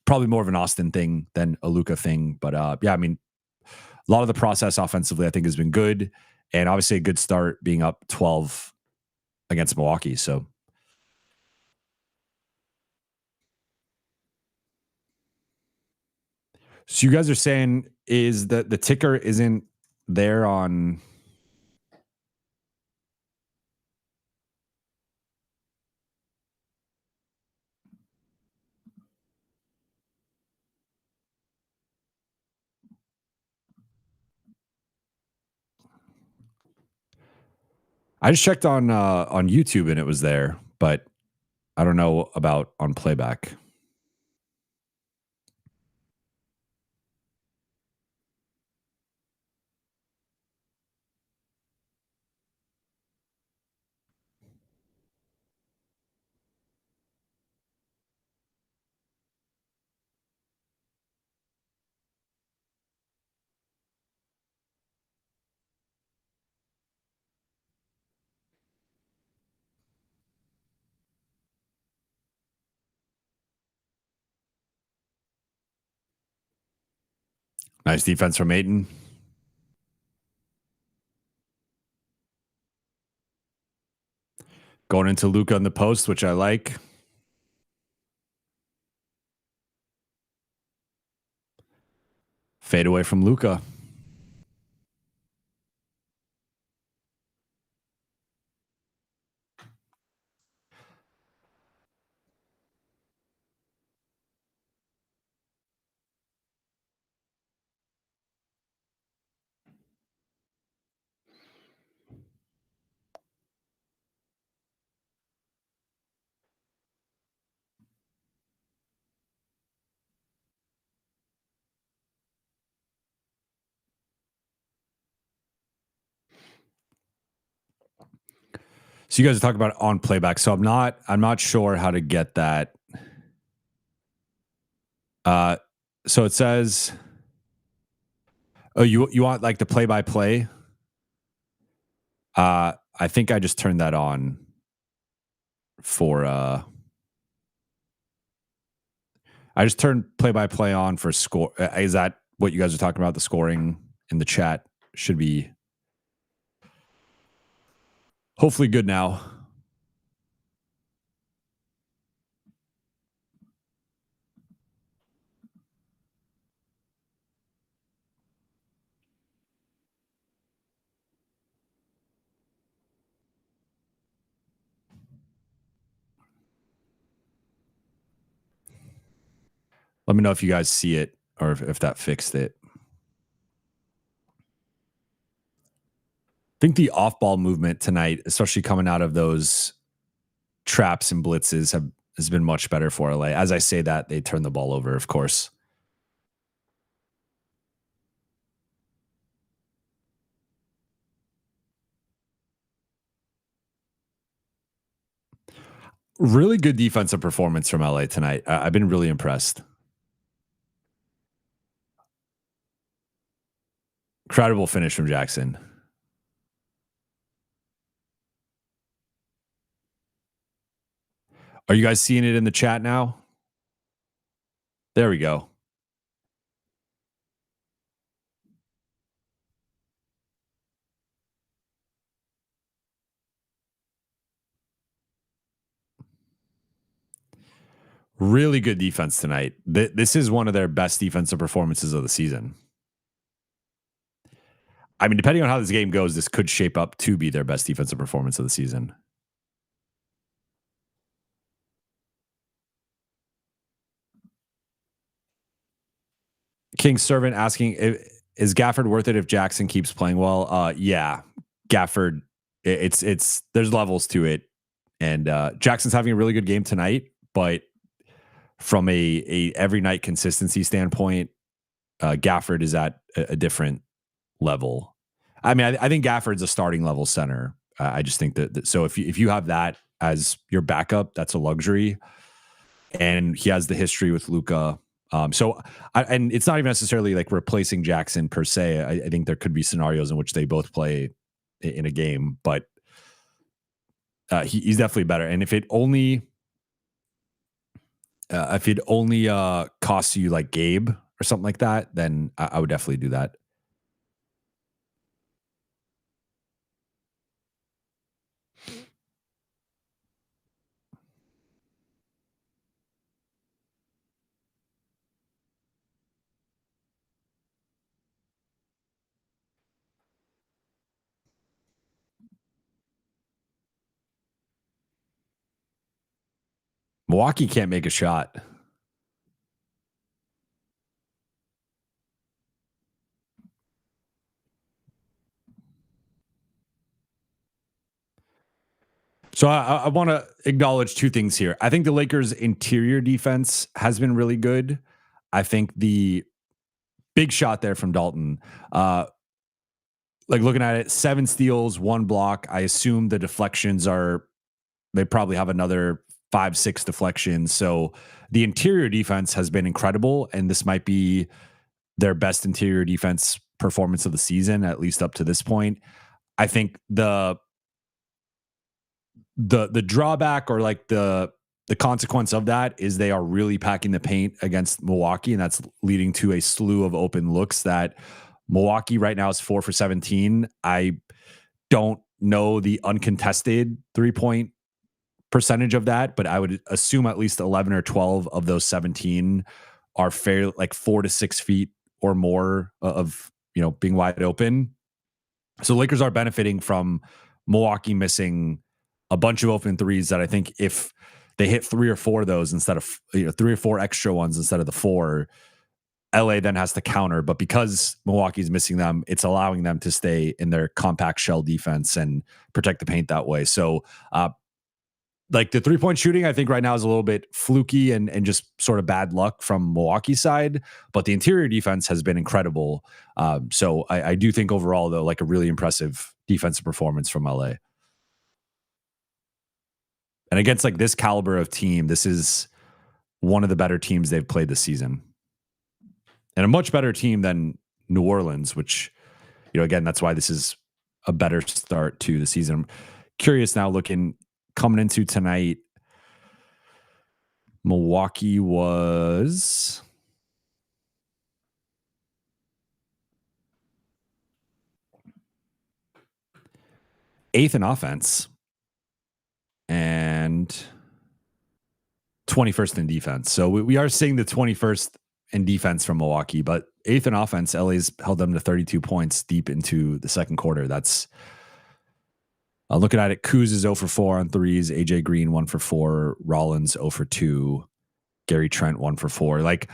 probably more of an Austin thing than a Luka thing. But yeah, I mean, a lot of the process offensively, I think, has been good, and obviously a good start being up 12 against Milwaukee. So you guys are saying is that the ticker isn't there on? I just checked on YouTube and it was there, but I don't know about on playback. Nice defense from Ayton. Going into Luka in the post, which I like. Fade away from Luka. So you guys are talking about on playback. So I'm not sure how to get that. So it says, oh, you want like the play by play? I think I just turned that on for I just turned play by play on for score. Is that what you guys are talking about? The scoring in the chat should be hopefully good now. Let me know if you guys see it or if that fixed it. I think the off-ball movement tonight, especially coming out of those traps and blitzes, has been much better for LA. As I say that, they turn the ball over, of course. Really good defensive performance from LA tonight. I've been really impressed. Incredible finish from Jackson. Are you guys seeing it in the chat now? There we go. Really good defense tonight. This is one of their best defensive performances of the season. I mean, depending on how this game goes, this could shape up to be their best defensive performance of the season. King's Servant asking, is Gafford worth it if Jackson keeps playing well? Yeah, Gafford, it's there's levels to it. And Jackson's having a really good game tonight, but from a every night consistency standpoint, Gafford is at a different level. I mean, I think Gafford's a starting level center. I just think that so if you have that as your backup, that's a luxury. And he has the history with Luka. And it's not even necessarily like replacing Jackson per se. I think there could be scenarios in which they both play in a game, but he's definitely better. And if it only costs you like Gabe or something like that, then I would definitely do that. Milwaukee can't make a shot. So I want to acknowledge two things here. I think the Lakers' interior defense has been really good. I think the big shot there from Dalton, like looking at it, 7 steals, 1 block. I assume the deflections they probably have another 5-6 deflections. So the interior defense has been incredible, and this might be their best interior defense performance of the season, at least up to this point. I think the drawback or like the consequence of that is they are really packing the paint against Milwaukee, and that's leading to a slew of open looks that Milwaukee right now is 4 for 17. I don't know the uncontested 3-point percentage of that, but I would assume at least 11 or 12 of those 17 are fair, like 4 to 6 feet or more of, being wide open. So Lakers are benefiting from Milwaukee missing a bunch of open threes that I think if they hit 3 or 4 of those instead of 3 or 4 extra ones instead of the 4, LA then has to counter. But because Milwaukee's missing them, it's allowing them to stay in their compact shell defense and protect the paint that way. So like the 3-point shooting, I think right now is a little bit fluky and just sort of bad luck from Milwaukee's side, but the interior defense has been incredible. So I do think overall, though, like a really impressive defensive performance from LA. And against like this caliber of team, this is one of the better teams they've played this season. And a much better team than New Orleans, which, again, that's why this is a better start to the season. I'm curious now coming into tonight, Milwaukee was 8th in offense and 21st in defense. So we are seeing the 21st in defense from Milwaukee, but 8th in offense. LA's held them to 32 points deep into the second quarter. That's looking at it. Kuz is 0 for 4 on threes. AJ Green 1 for 4. Rollins 0 for 2. Gary Trent 1 for 4. Like,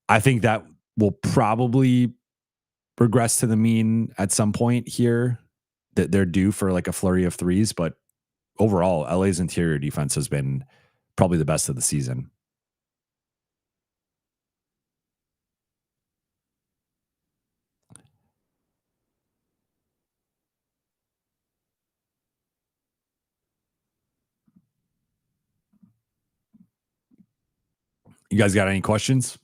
I think that will probably regress to the mean at some point here, that they're due for like a flurry of threes. But overall, LA's interior defense has been probably the best of the season. You guys got any questions?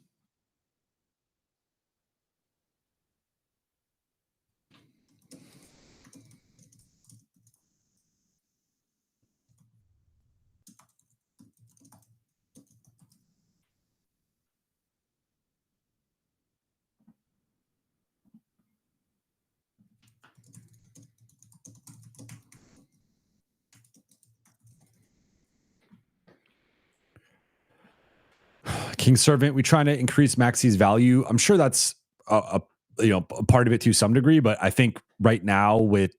King Servant, we trying to increase Maxi's value. I'm sure that's a part of it to some degree, but I think right now with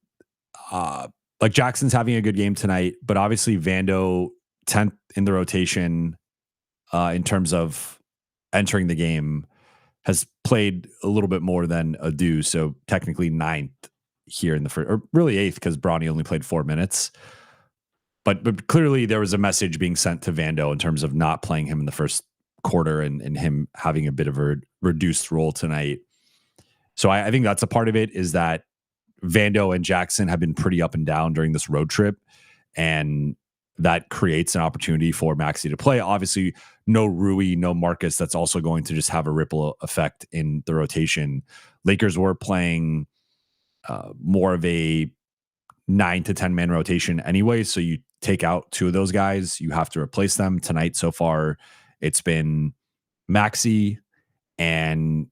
like Jackson's having a good game tonight, but obviously Vando 10th in the rotation in terms of entering the game has played a little bit more than Adu, so technically 9th here in the first, or really 8th because Bronny only played 4 minutes. But clearly there was a message being sent to Vando in terms of not playing him in the first quarter and him having a bit of a reduced role tonight. So I think that's a part of it, is that Vando and Jackson have been pretty up and down during this road trip, and that creates an opportunity for Maxey to play. Obviously, no Rui, no Marcus. That's also going to just have a ripple effect in the rotation. Lakers were playing more of a 9 to 10 man rotation anyway. So you take out 2 of those guys, you have to replace them. Tonight so far, it's been Maxey and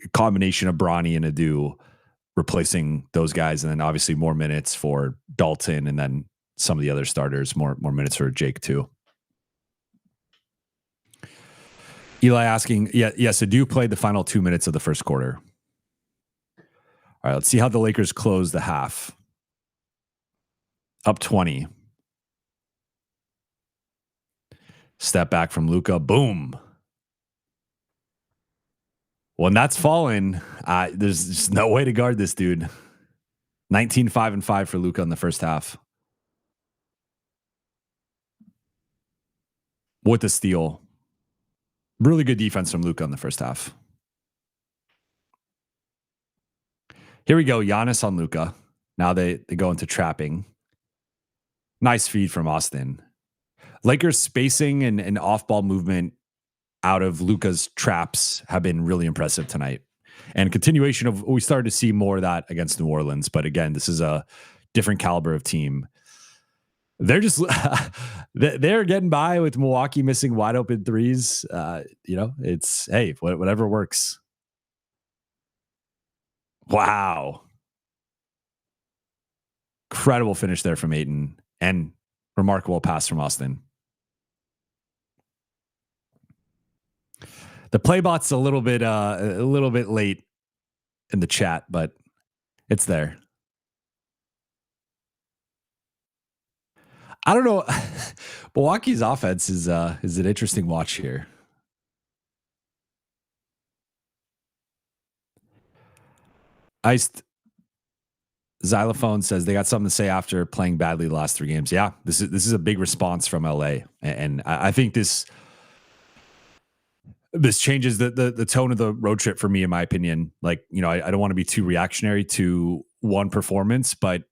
a combination of Bronny and Adu replacing those guys, and then obviously more minutes for Dalton, and then some of the other starters, more minutes for Jake too. Eli asking, yes, Adu played the final 2 minutes of the first quarter. All right, let's see how the Lakers close the half. Up 20. Step back from Luka. Boom. When that's fallen, there's just no way to guard this dude. 19, 5 and 5 for Luka in the first half. With the steal. Really good defense from Luka in the first half. Here we go. Giannis on Luka. Now they go into trapping. Nice feed from Austin. Lakers spacing and off-ball movement out of Luka's traps have been really impressive tonight. And continuation of, we started to see more of that against New Orleans. But again, this is a different caliber of team. They're just, they're getting by with Milwaukee missing wide open threes. It's, hey, whatever works. Wow. Incredible finish there from Ayton. And Remarkable pass from Austin. The playbot's a little bit late in the chat, but it's there. I don't know. Milwaukee's offense is an interesting watch here. Iced Xylophone says they got something to say after playing badly the last 3 games. Yeah, this is a big response from LA, and I think this changes the tone of the road trip for me, in my opinion. Like, I don't want to be too reactionary to one performance, but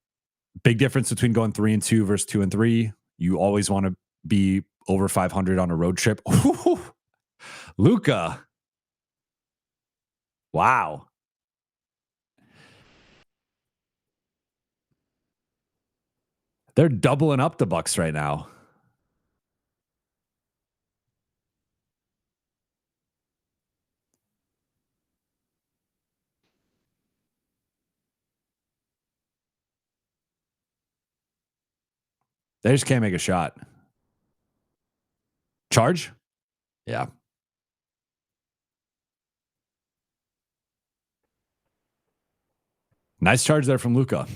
big difference between going 3-2 versus 2-3. You always want to be over 500 on a road trip. Luka. Wow. They're doubling up the Bucks right now. They just can't make a shot. Charge? Yeah. Nice charge there from Luka.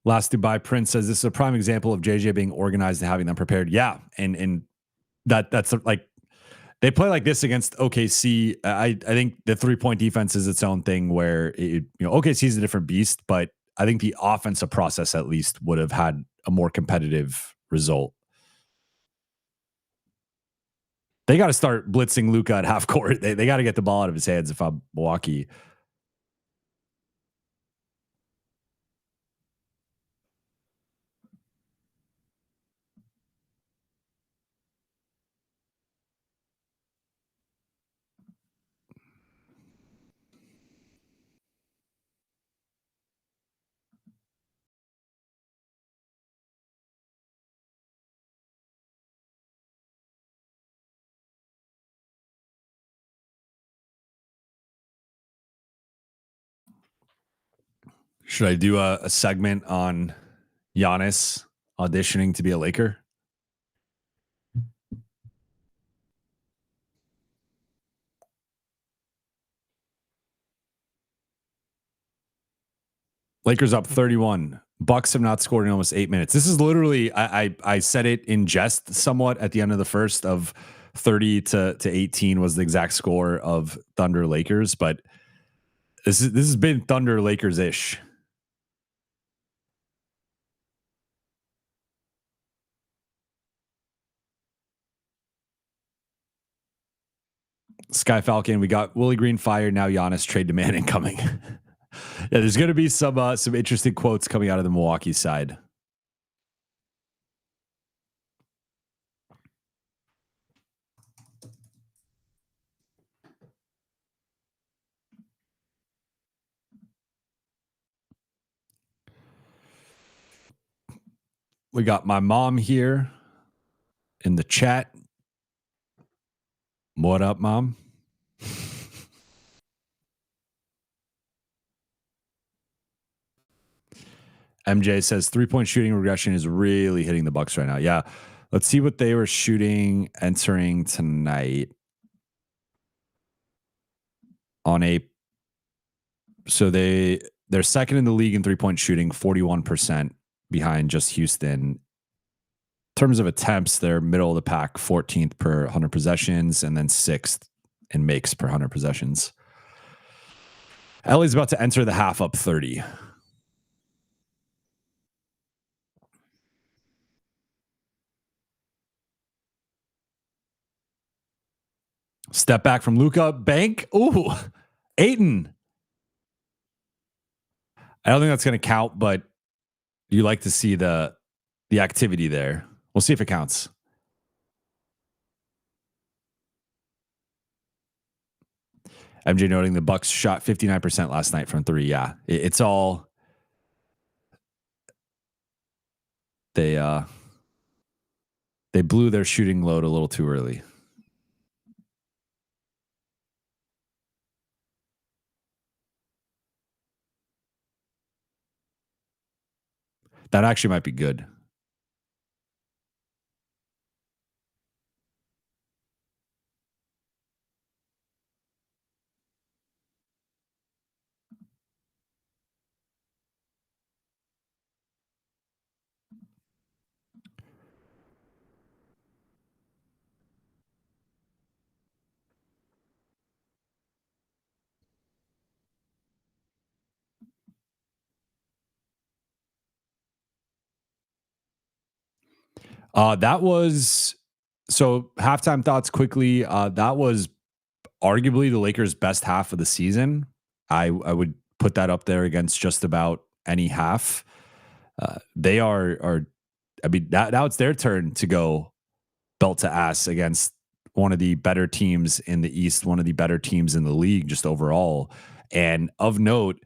Last Dubai Prince says this is a prime example of JJ being organized and having them prepared. Yeah, and that's like they play like this against OKC. I think the 3-point defense is its own thing where OKC is a different beast, but I think the offensive process at least would have had a more competitive result. They got to start blitzing Luka at half court. They got to get the ball out of his hands if I'm Milwaukee. Should I do a segment on Giannis auditioning to be a Laker? Lakers up 31. Bucks have not scored in almost 8 minutes. This is literally, I said it in jest somewhat at the end of the first, of 30 to 18 was the exact score of Thunder Lakers, but this has been Thunder Lakers ish. Sky Falcon, we got Willie Green fired. Now Giannis trade demand incoming. Yeah, there's going to be some interesting quotes coming out of the Milwaukee side. We got my mom here in the chat. What up, Mom? MJ says 3-point shooting regression is really hitting the Bucks right now. Yeah. Let's see what they were shooting entering tonight. So they're second in the league in 3-point shooting, 41% behind just Houston. In terms of attempts, they're middle of the pack, 14th per 100 possessions, and then 6th in makes per 100 possessions. LA's about to enter the half up 30. Step back from Luka. Bank. Ooh, Ayton. I don't think that's going to count, but you like to see the activity there. We'll see if it counts. MJ noting the Bucks shot 59% last night from 3. Yeah, it's all they blew their shooting load a little too early. That actually might be good. That was so halftime thoughts quickly. That was arguably the Lakers' best half of the season. I would put that up there against just about any half. They are. I mean, now it's their turn to go belt to ass against one of the better teams in the East, one of the better teams in the league, just overall. And of note,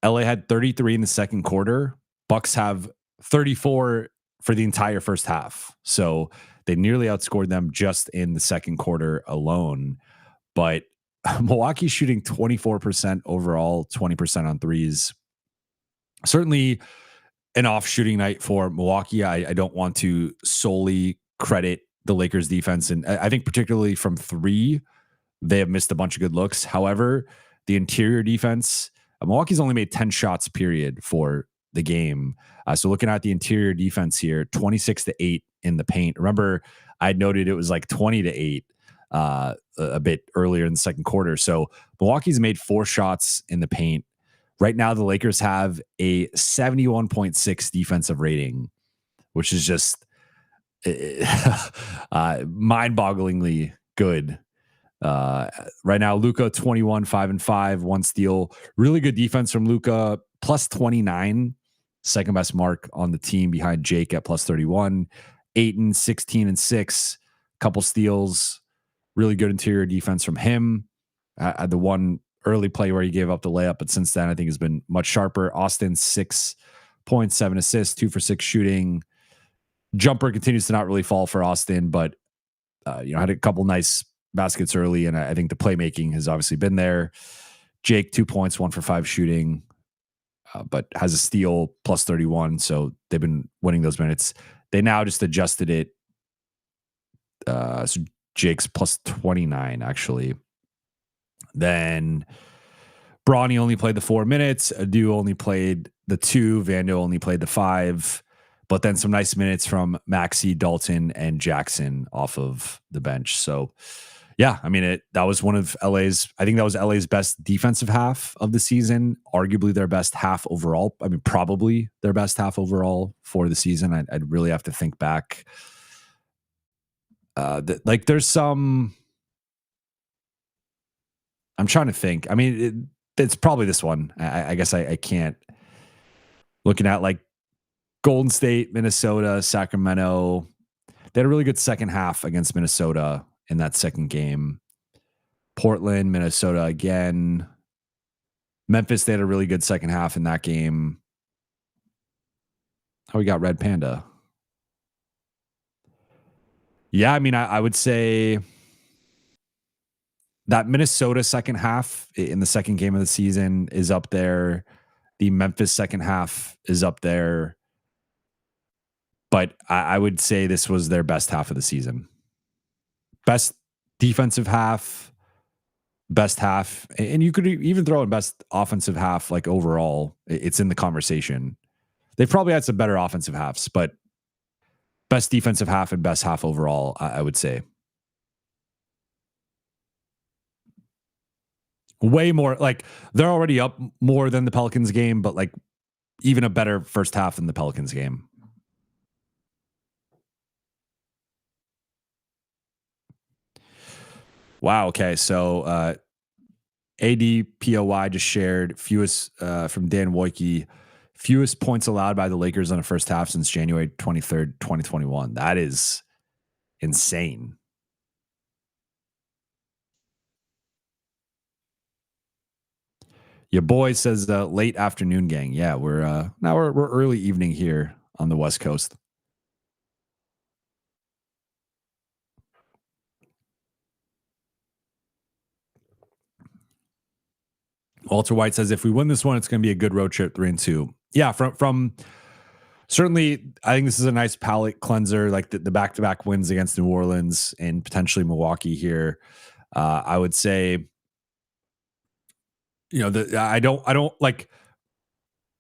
LA had 33 in the second quarter. Bucks have 34 for the entire first half. So they nearly outscored them just in the second quarter alone. But Milwaukee's shooting 24% overall, 20% on threes. Certainly an off shooting night for Milwaukee. I don't want to solely credit the Lakers defense. And I think particularly from three, they have missed a bunch of good looks. However, the interior defense, Milwaukee's only made 10 shots period for the game. So looking at the interior defense here, 26-8 in the paint. Remember, I noted it was like 20-8 a bit earlier in the second quarter. So Milwaukee's made 4 shots in the paint. Right now, the Lakers have a 71.6 defensive rating, which is just mind-bogglingly good. Right now, Luka 21, 5-5, 1 steal. Really good defense from Luka, plus 29, second best mark on the team behind Jake at plus 31. Ayton 16-6, couple steals. Really good interior defense from him. The one early play where he gave up the layup, but since then I think has been much sharper. Austin 6 points, 7 assists, 2 for 6 shooting. Jumper continues to not really fall for Austin, but had a couple nice baskets early, and I think the playmaking has obviously been there. Jake 2 points, 1 for 5 shooting, but has a steal plus 31. So they've been winning those minutes. They now just adjusted it. So Jake's plus 29 actually. Then Bronny only played the 4 minutes. Adu only played the 2. Vando only played the 5. But then some nice minutes from Maxey, Dalton, and Jackson off of the bench. So, yeah, I mean, that was one of LA's, I think that was LA's best defensive half of the season, arguably their best half overall. I mean, probably their best half overall for the season. I'd really have to think back. There's some, I'm trying to think. I mean, it's probably this one. I guess I can't. Looking at like Golden State, Minnesota, Sacramento. They had a really good second half against Minnesota in that second game. Portland, Minnesota again. Memphis, they had a really good second half in that game. Oh, we got Red Panda. Yeah, I mean, I would say that Minnesota second half in the second game of the season is up there. The Memphis second half is up there. But I would say this was their best half of the season. Best defensive half, best half. And you could even throw in best offensive half, like overall. It's in the conversation. They've probably had some better offensive halves, but best defensive half and best half overall, I would say. Way more, like they're already up more than the Pelicans game, but like even a better first half than the Pelicans game. Wow. Okay. So ADPOY just shared fewest from Dan Wojcicki, fewest points allowed by the Lakers on the first half since January 23rd, 2021. That is insane. Your boy says late afternoon gang. Yeah, we're early evening here on the West Coast. Walter White says if we win this one, it's going to be a good road trip 3-2. Yeah, from certainly, I think this is a nice palate cleanser, like the back-to-back wins against New Orleans and potentially Milwaukee here. I would say, I don't like.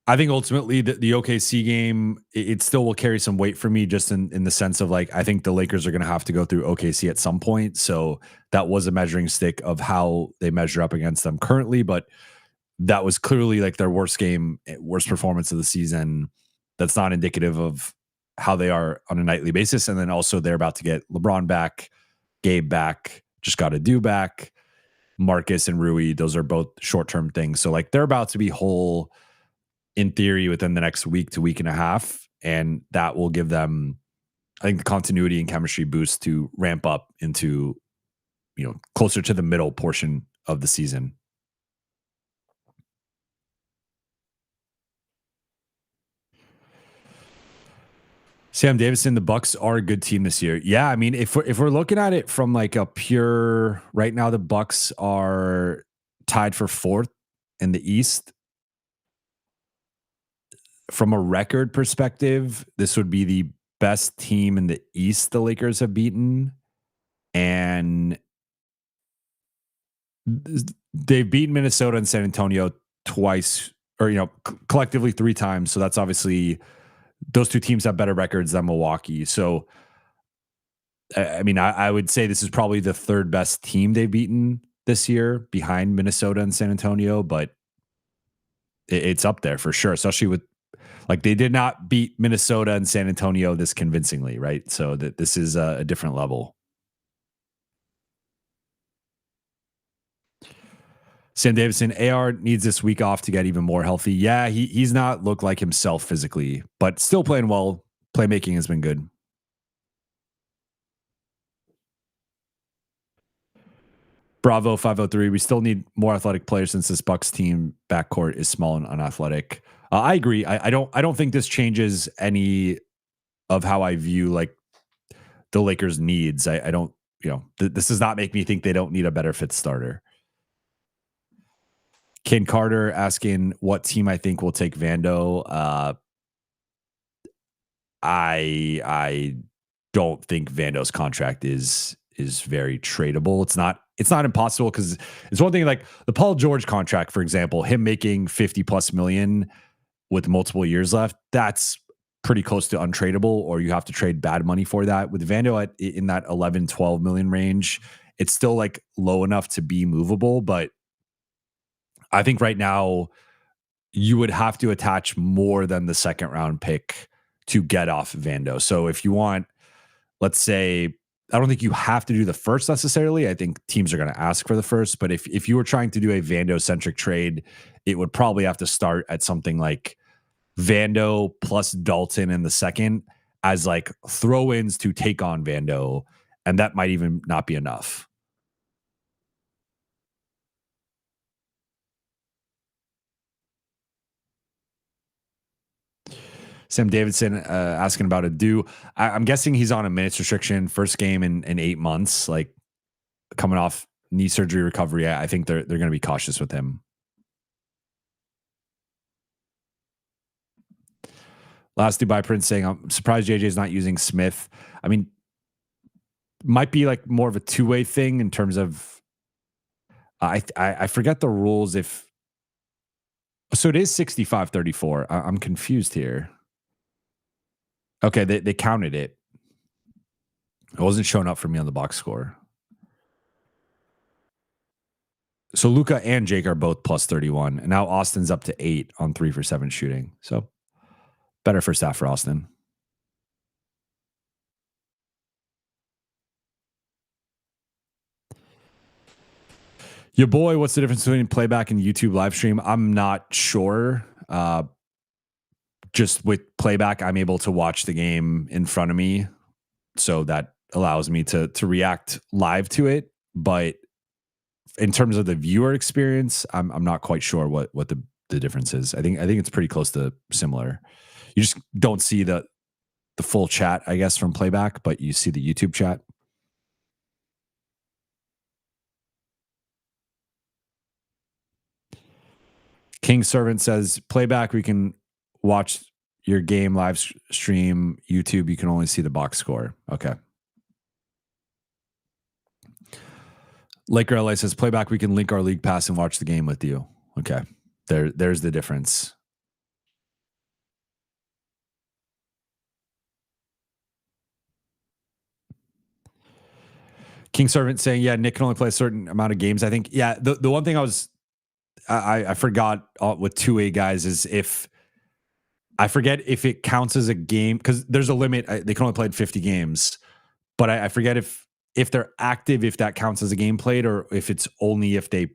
I think ultimately the OKC game, it still will carry some weight for me, just in the sense of like I think the Lakers are going to have to go through OKC at some point. So that was a measuring stick of how they measure up against them currently, but that was clearly like their worst game, worst performance of the season. That's not indicative of how they are on a nightly basis. And then also they're about to get LeBron back, Gabe back, just got to do back, Marcus and Rui. Those are both short term things. So like they're about to be whole in theory within the next week to week and a half. And that will give them, I think, the continuity and chemistry boost to ramp up into, closer to the middle portion of the season. Sam Davison, the Bucks are a good team this year. Yeah, I mean, if we're looking at it from like a pure right now, the Bucks are tied for fourth in the East. From a record perspective, this would be the best team in the East the Lakers have beaten. And they've beaten Minnesota and San Antonio twice, or collectively three times. So that's obviously those two teams have better records than Milwaukee. So I mean, I would say this is probably the third best team they've beaten this year, behind Minnesota and San Antonio, but it's up there for sure, especially with like they did not beat Minnesota and San Antonio this convincingly, right? So that this is a different level. Sam Davidson, AR needs this week off to get even more healthy. Yeah, he's not looked like himself physically, but still playing well. Playmaking has been good. Bravo 503. We still need more athletic players since this Bucks team backcourt is small and unathletic. I agree. I don't think this changes any of how I view like the Lakers' needs. I don't. This does not make me think they don't need a better fit starter. Ken Carter asking what team I think will take Vando. I don't think Vando's contract is very tradable. It's not impossible, because it's one thing like the Paul George contract, for example, him making 50 plus million with multiple years left. That's pretty close to untradeable, or you have to trade bad money for that. With Vando in that 11, 12 million range, it's still like low enough to be movable. But I think right now you would have to attach more than the second round pick to get off Vando. So if you want, let's say, I don't think you have to do the first necessarily. I think teams are going to ask for the first, but if you were trying to do a Vando centric trade, it would probably have to start at something like Vando plus Dalton in the second as like throw-ins to take on Vando, and that might even not be enough. Sam Davidson asking about Adu. I'm guessing he's on a minutes restriction, first game in 8 months, like coming off knee surgery recovery. I think they're going to be cautious with him. Last Dubai Prince saying, I'm surprised JJ's not using Smith. I mean, might be like more of a two-way thing in terms of, I forget the rules. So it is 65-34. I'm confused here. Okay, they counted it. It wasn't showing up for me on the box score. So Luka and Jake are both plus 31, and now Austin's up to 8 on 3 for 7 shooting. So better first half for Austin. Your boy, what's the difference between playback and YouTube live stream? I'm not sure. Just with playback, I'm able to watch the game in front of me, so that allows me to react live to it. But in terms of the viewer experience, I'm not quite sure what the difference is. I think it's pretty close to similar. You just don't see the full chat, I guess, from playback, but you see the YouTube chat. King Servant says playback. We can watch your game live stream YouTube, you can only see the box score. Okay. Laker LA says playback. We can link our league pass and watch the game with you. Okay. There's the difference. King Servant saying, yeah, Nick can only play a certain amount of games. I think, yeah, the one thing I forgot with 2A guys is I forget if it counts as a game because there's a limit. They can only play 50 games, but I forget if they're active, if that counts as a game played, or if it's only if they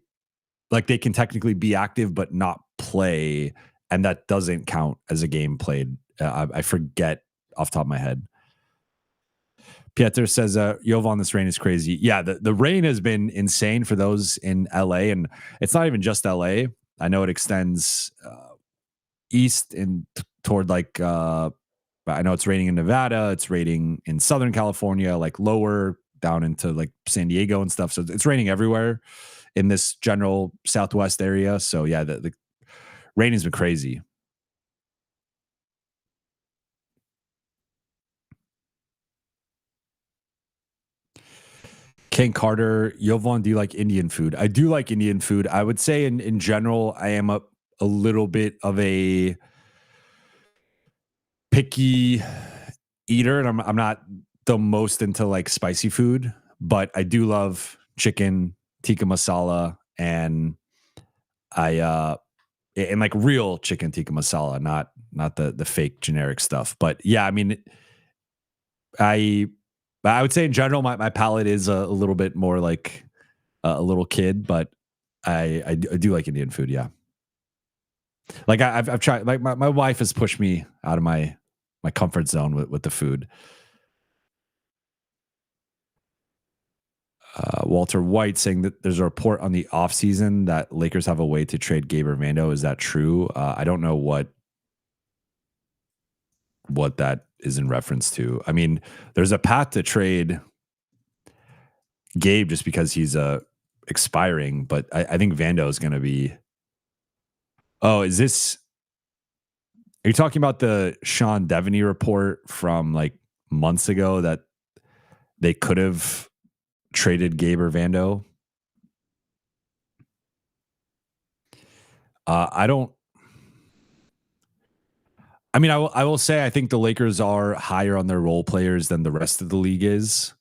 can technically be active but not play, and that doesn't count as a game played. I forget off the top of my head. Pieter says, Jovan, this rain is crazy. Yeah, the rain has been insane for those in LA, and it's not even just LA. I know it extends east and toward I know it's raining in Nevada, it's raining in Southern California, like lower down into like San Diego and stuff. So it's raining everywhere in this general Southwest area. So yeah, the rain has been crazy. King Carter, Jovan, do you like Indian food? I do like Indian food. I would say in general, I am a little bit of a picky eater, and I'm not the most into like spicy food, but I do love chicken tikka masala, and and like real chicken tikka masala, not the fake generic stuff. But yeah, I mean, I would say in general, my palate is a little bit more like a little kid, but I do like Indian food. Yeah. Like I've tried, like my wife has pushed me out of my comfort zone with the food. Walter White saying that there's a report on the offseason that Lakers have a way to trade Gabe Vando. Is that true? I don't know what that is in reference to. I mean, there's a path to trade Gabe just because he's expiring, but I think Vando is going to be. Oh, is this? Are you talking about the Sean Devaney report from like months ago that they could have traded Gabe Vando? I don't. I mean, I will say I think the Lakers are higher on their role players than the rest of the league is,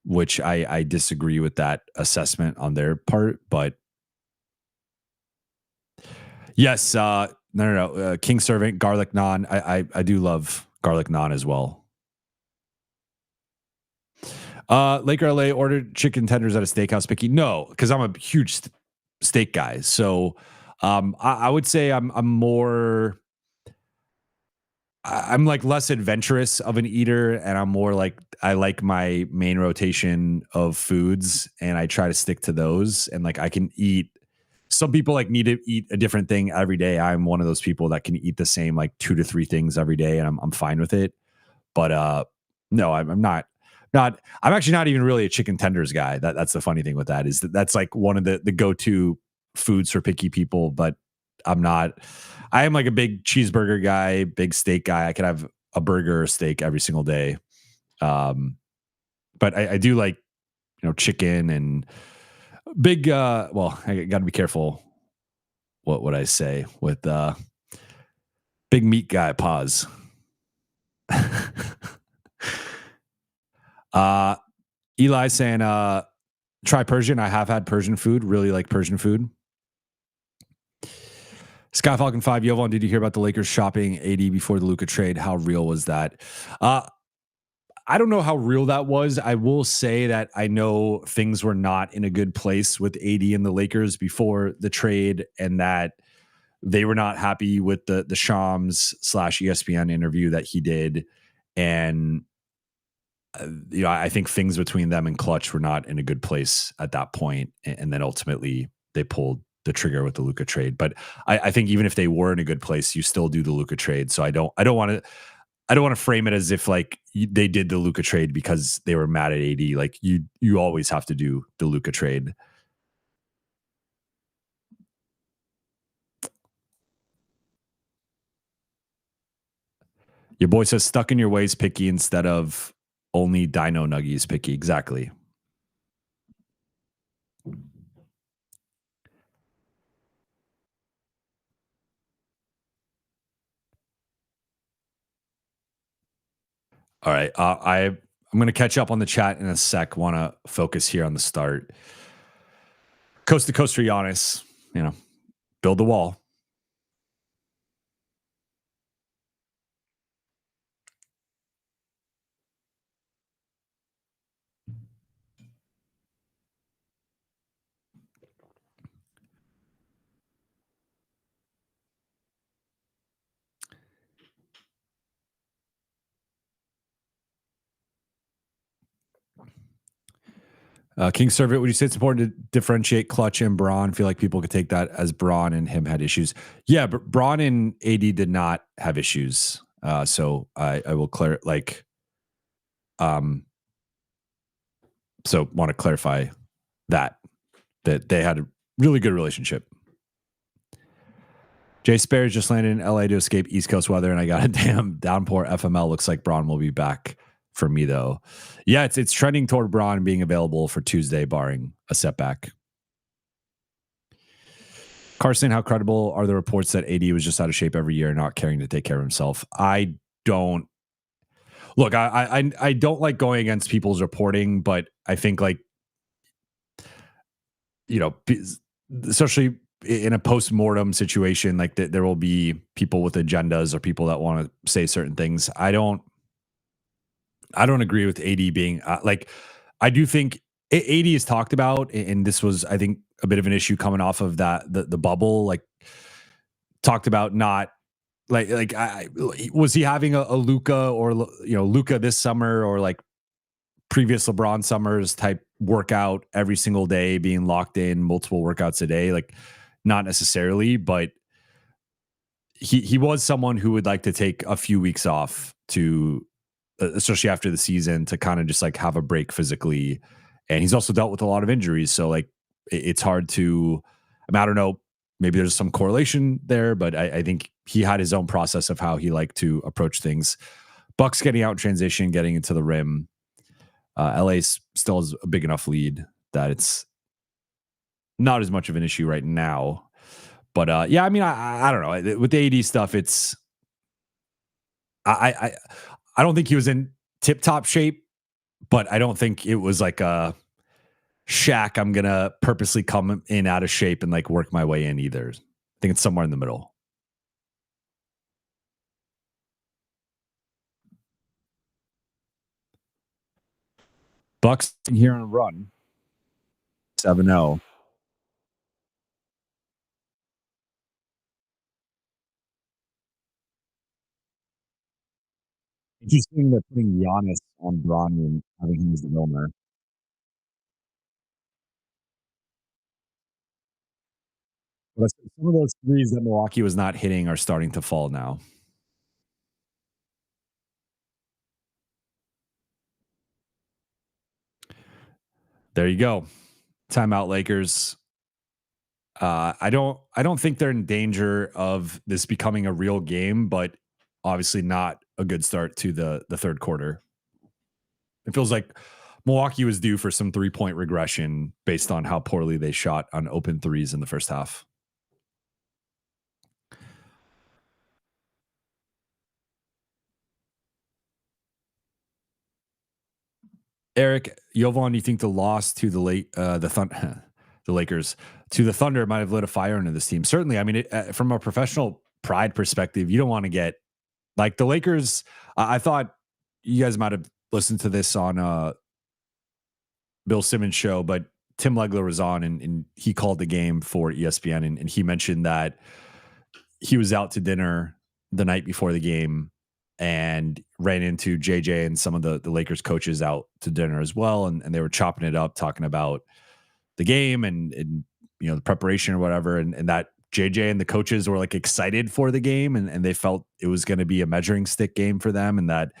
which I disagree with that assessment on their part. But yes, no. King Servant, garlic naan. I do love garlic naan as well. Laker LA ordered chicken tenders at a steakhouse. Picky? No, because I'm a huge steak guy. So I would say I'm more. I'm like less adventurous of an eater, and I'm more like I like my main rotation of foods, and I try to stick to those. And like I can eat. Some people like need to eat a different thing every day. I'm one of those people that can eat the same like 2 to 3 things every day, and I'm fine with it. But no, I'm not. Not. I'm actually not even really a chicken tenders guy. That's the funny thing with that is that's like one of the go to foods for picky people, but I'm not. I am like a big cheeseburger guy, big steak guy. I could have a burger or steak every single day. But I do like, chicken and big, well, I got to be careful what I say with big meat guy pause. Eli saying, try Persian. I have had Persian food. Really like Persian food. Sky Falcon 5, Jovan, did you hear about the Lakers shopping AD before the Luka trade? How real was that? I don't know how real that was. I will say that I know things were not in a good place with AD and the Lakers before the trade, and that they were not happy with the Shams / ESPN interview that he did. And, I think things between them and Clutch were not in a good place at that point. And then ultimately they pulled the trigger with the Luka trade. But I think even if they were in a good place, you still do the Luka trade. So I don't want to frame it as if like they did the Luka trade because they were mad at AD. Like you always have to do the Luka trade. Your boy says stuck in your ways picky instead of only Dino Nuggies picky. Exactly. All right. I'm going to catch up on the chat in a sec. Want to focus here on the start. Coast to coast for Giannis. Build the wall. King Servant, would you say it's important to differentiate Clutch and Braun? I feel like people could take that as Braun and him had issues. Yeah, but Braun and AD did not have issues. So I will clear so want to clarify that they had a really good relationship. Jay Sperry just landed in LA to escape East Coast weather, and I got a damn downpour. FML looks like Braun will be back for me though. Yeah, it's trending toward Braun being available for Tuesday, barring a setback. Carson, how credible are the reports that AD was just out of shape every year and not caring to take care of himself? I don't look. I don't like going against people's reporting, but I think especially in a post-mortem situation, like there will be people with agendas or people that want to say certain things. I don't agree with AD being I do think AD is talked about, and this was, I think, a bit of an issue coming off of the bubble, talked about not was he having a Luka or Luka this summer or previous LeBron summers type workout every single day, being locked in multiple workouts a day? Not necessarily, but he was someone who would like to take a few weeks off to, especially after the season, to kind of just have a break physically. And he's also dealt with a lot of injuries. So it's hard to, I don't know, maybe there's some correlation there, but I think he had his own process of how he liked to approach things. Bucks getting out in transition, getting into the rim. LA still has a big enough lead that it's not as much of an issue right now. But yeah, I don't know. With the AD stuff, it's I don't think he was in tip top shape, but I don't think it was like a Shaq, I'm gonna purposely come in out of shape and work my way in either. I think it's somewhere in the middle. Bucks here on a run, 7-0. Interesting that putting Giannis on Braun and having him as the Milner. But some of those threes that Milwaukee was not hitting are starting to fall now. There you go. Timeout, Lakers. I don't think they're in danger of this becoming a real game, but obviously not a good start to the third quarter. It feels like Milwaukee was due for some 3-point regression based on how poorly they shot on open threes in the first half. Eric, Jovan, do you think the loss to the the Lakers to the Thunder might have lit a fire into this team? Certainly. From a professional pride perspective, you don't want to get the Lakers. I thought you guys might have listened to this on Bill Simmons' show, but Tim Legler was on and he called the game for ESPN, and he mentioned that he was out to dinner the night before the game and ran into JJ and some of the Lakers coaches out to dinner as well. And they were chopping it up, talking about the game and the preparation or whatever. And that JJ and the coaches were excited for the game and they felt it was going to be a measuring stick game for them, and that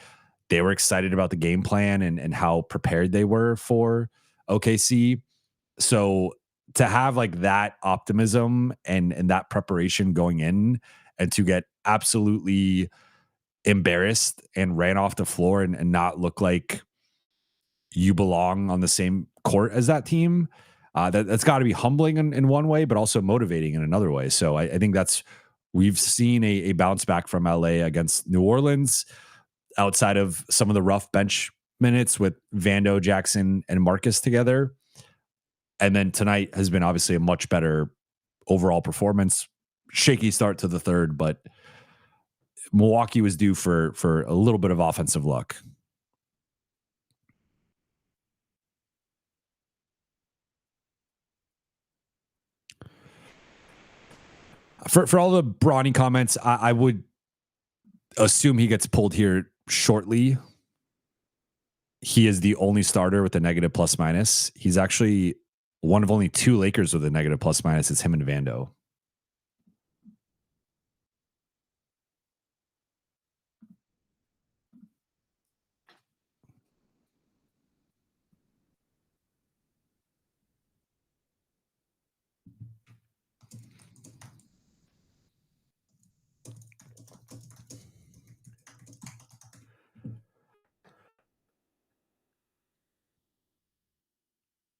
they were excited about the game plan and how prepared they were for OKC. So to have that optimism and that preparation going in, and to get absolutely embarrassed and ran off the floor and not look like you belong on the same court as that team, that's got to be humbling in one way, but also motivating in another way. So I think we've seen a bounce back from LA against New Orleans outside of some of the rough bench minutes with Vando, Jackson, and Marcus together. And then tonight has been obviously a much better overall performance. Shaky start to the third, but Milwaukee was due for a little bit of offensive luck. For all the Bronny comments, I would assume he gets pulled here shortly. He is the only starter with a negative plus minus. He's actually one of only 2 Lakers with a negative plus minus. It's him and Vando.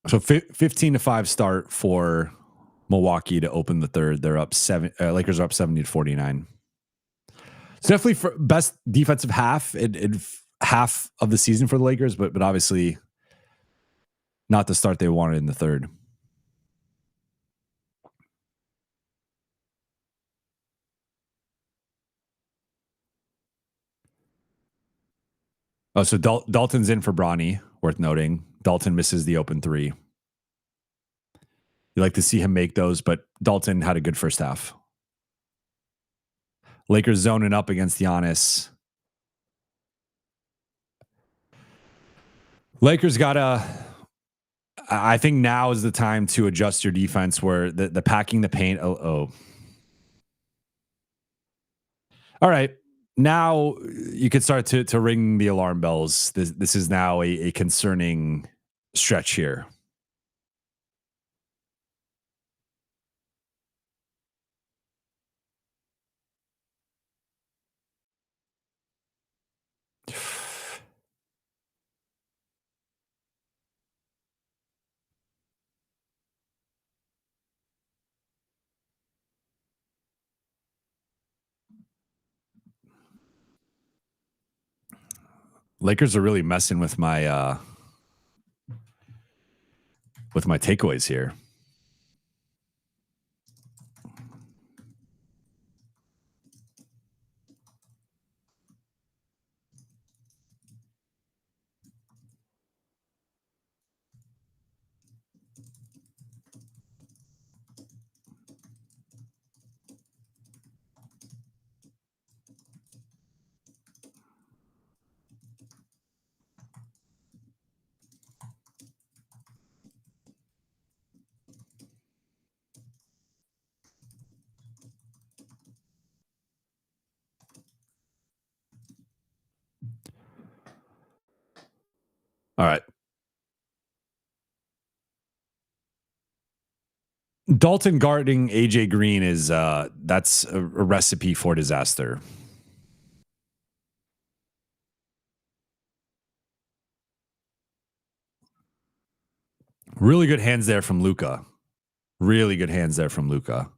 So 15-5 start for Milwaukee to open the third. They're up 7. Lakers are up 70-49. It's definitely for best defensive half in half of the season for the Lakers, but obviously not the start they wanted in the third. Oh, so Dalton's in for Bronny, worth noting. Dalton misses the open 3. You like to see him make those, but Dalton had a good first half. Lakers zoning up against Giannis. Lakers I think now is the time to adjust your defense where the packing the paint. Oh. All right. Now you could start to ring the alarm bells. This is now a concerning stretch here. Lakers are really messing with my takeaways here. All right. Dalton guarding AJ Green is that's a recipe for disaster. Really good hands there from Luka. Really good hands there from Luka.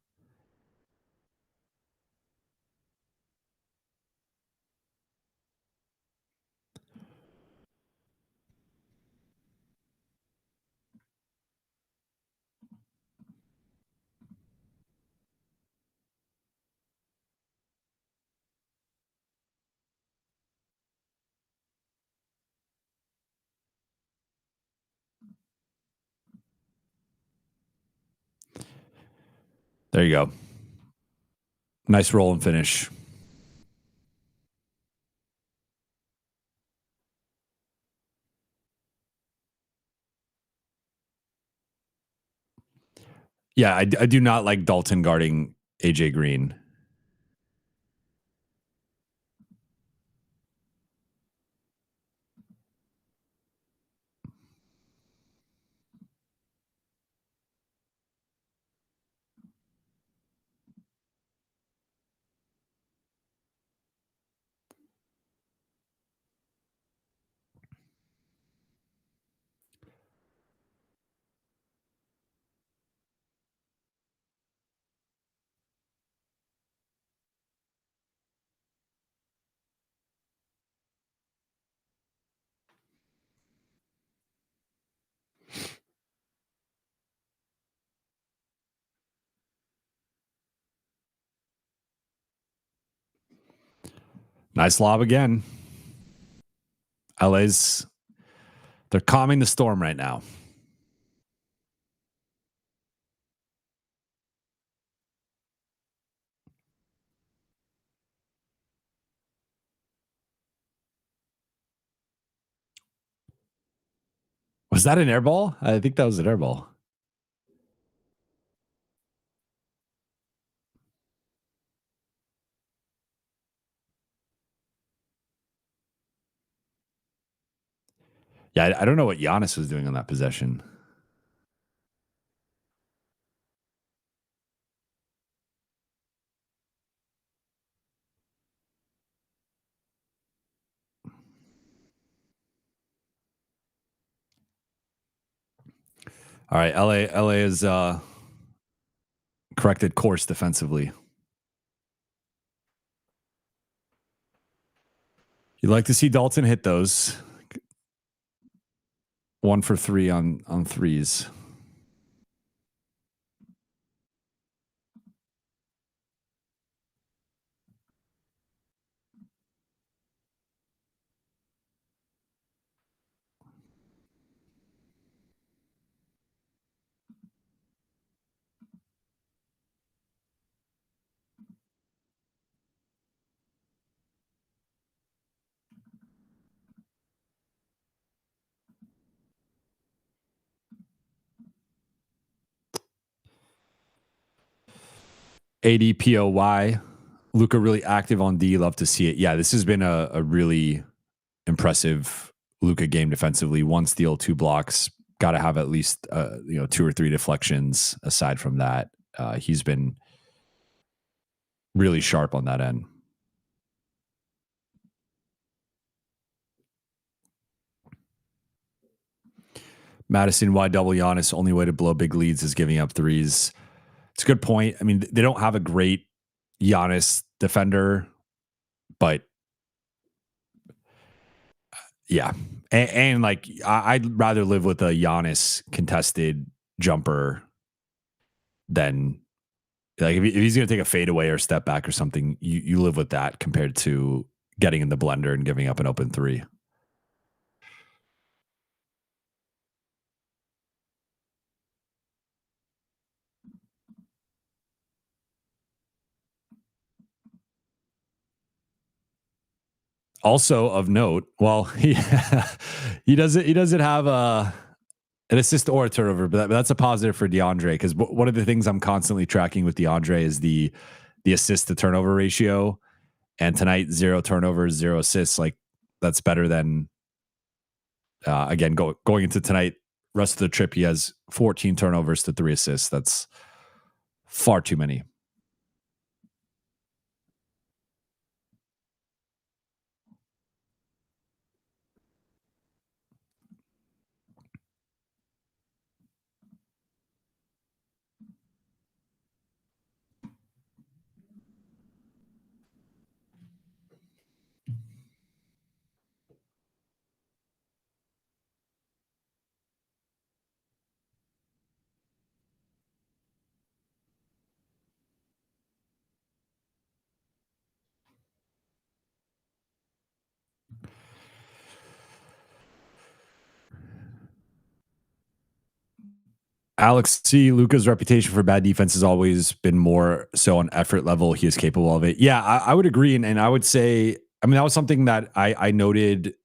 There you go. Nice roll and finish. Yeah, I do not like Dalton guarding AJ Green. Nice lob again. They're calming the storm right now. Was that an air ball? I think that was an air ball. Yeah, I don't know what Giannis was doing on that possession. All right, LA is corrected course defensively. You'd like to see Dalton hit those. 1 for 3 on threes. ADPOY. Luka really active on D. Love to see it. Yeah, this has been a really impressive Luka game defensively. 1 steal, 2 blocks. Got to have at least 2 or 3 deflections. Aside from that, he's been really sharp on that end. Madison, why double Giannis? Only way to blow big leads is giving up threes. It's a good point. I mean, they don't have a great Giannis defender, but yeah. And like, I'd rather live with a Giannis contested jumper than like if he's going to take a fadeaway or step back or something, you live with that compared to getting in the blender and giving up an open 3. Also of note, well, he doesn't have an assist or a turnover, but that's a positive for DeAndre because one of the things I'm constantly tracking with DeAndre is the assist to turnover ratio. And tonight, 0 turnovers, 0 assists. Like that's better than again going into tonight. Rest of the trip, he has 14 turnovers to 3 assists. That's far too many. Alex C. Luka's reputation for bad defense has always been more so on effort level. He is capable of it. Yeah, I would agree. And I would say, I mean, that was something that I noted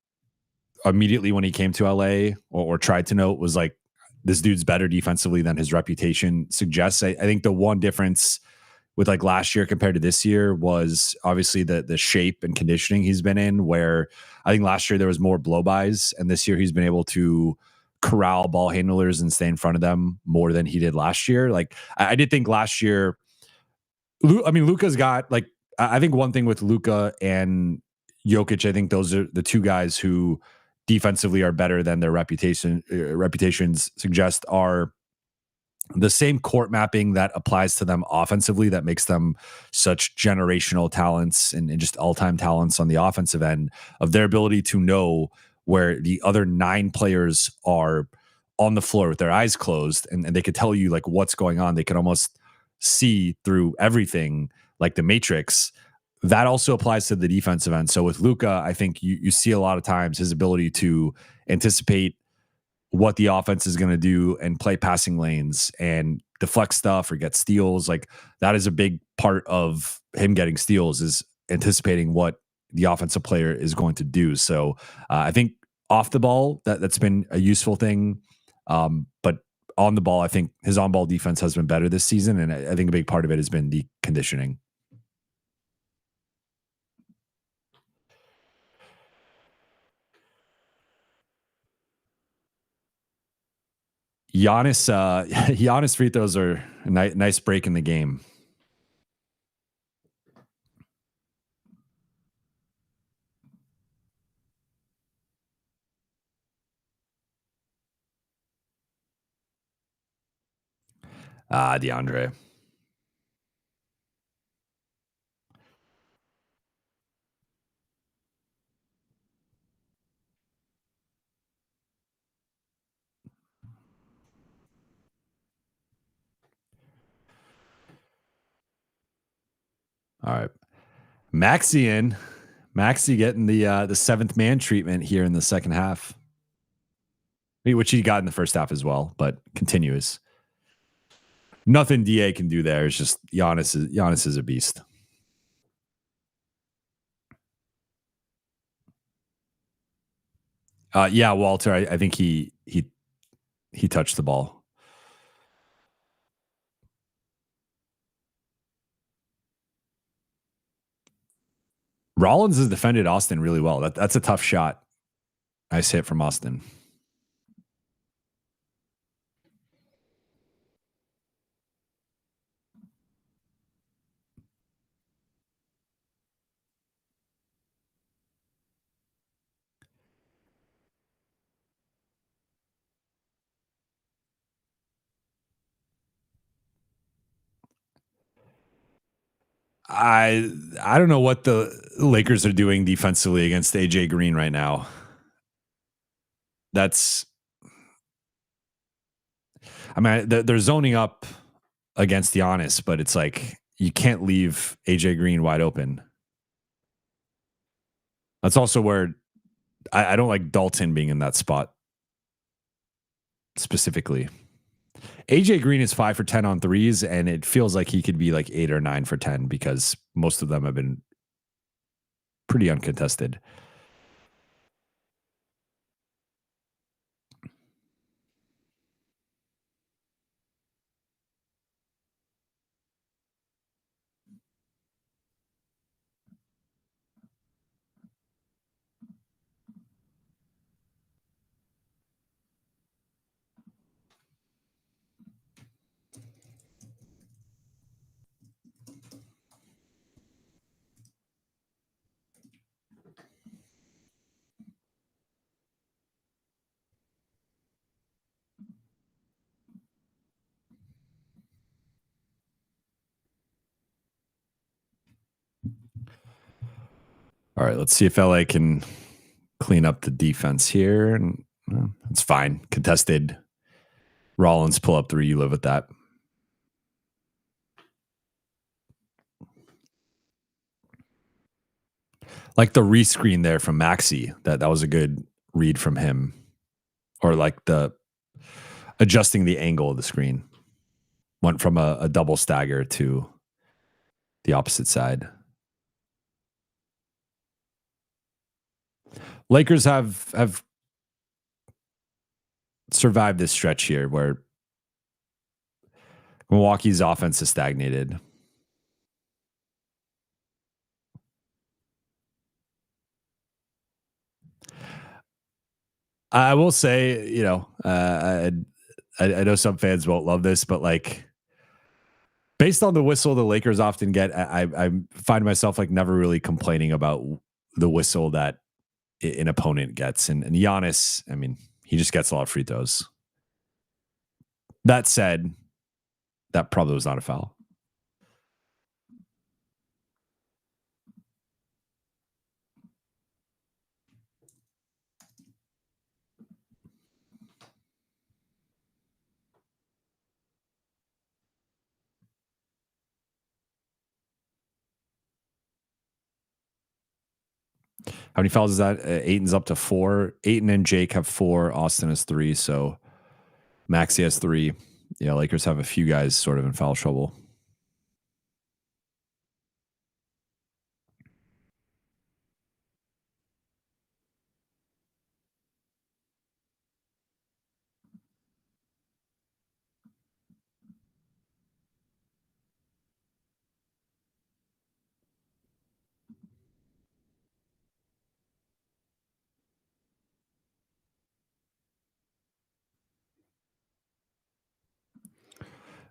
immediately when he came to LA or tried to note was like, this dude's better defensively than his reputation suggests. I think the one difference with like last year compared to this year was obviously the shape and conditioning he's been in, where I think last year there was more blow-bys and this year he's been able to corral ball handlers and stay in front of them more than he did last year. Like I did think last year, I mean, Luka's got like, I think one thing with Luka and Jokic, I think those are the 2 guys who defensively are better than their reputations suggest, are the same court mapping that applies to them offensively that makes them such generational talents and just all-time talents on the offensive end, of their ability to know where the other 9 players are on the floor with their eyes closed, and they could tell you like what's going on. They can almost see through everything like the Matrix. that also applies to the defensive end. So with Luka, I think you see a lot of times his ability to anticipate what the offense is going to do and play passing lanes and deflect stuff or get steals. Like that is a big part of him getting steals, is anticipating what the offensive player is going to do. So I think off the ball, that's been a useful thing. But on the ball, I think his on-ball defense has been better this season. And I think a big part of it has been the conditioning. Giannis, Giannis free throws are a nice break in the game. DeAndre. All right. Maxi getting the seventh man treatment here in the second half, which he got in the first half as well, but continuous. Nothing DA can do there. It's just Giannis is a beast. Yeah, Walter. I think he touched the ball. Rollins has defended Austin really well. That's a tough shot. Nice hit from Austin. I don't know what the Lakers are doing defensively against AJ Green right now. That's, I mean, they're zoning up against Giannis, but it's like you can't leave AJ Green wide open. That's also where I don't like Dalton being in that spot specifically. AJ Green is 5 for 10 on threes, and it feels like he could be like 8 or 9 for 10 because most of them have been pretty uncontested. All right, let's see if LA can clean up the defense here. And it's fine. Contested Rollins pull up three. You live with that. Like the rescreen there from Maxi, that was a good read from him. Or like the adjusting the angle of the screen. Went from a double stagger to the opposite side. Lakers have survived this stretch here where Milwaukee's offense has stagnated. I will say, you know, I know some fans won't love this, but like based on the whistle the Lakers often get, I find myself like never really complaining about the whistle that an opponent gets. And Giannis, I mean, he just gets a lot of free throws. That said, that probably was not a foul. How many fouls is that? Aiton's up to 4. Aiton and Jake have 4. Austin has 3. So Maxey has 3. Yeah, Lakers have a few guys sort of in foul trouble.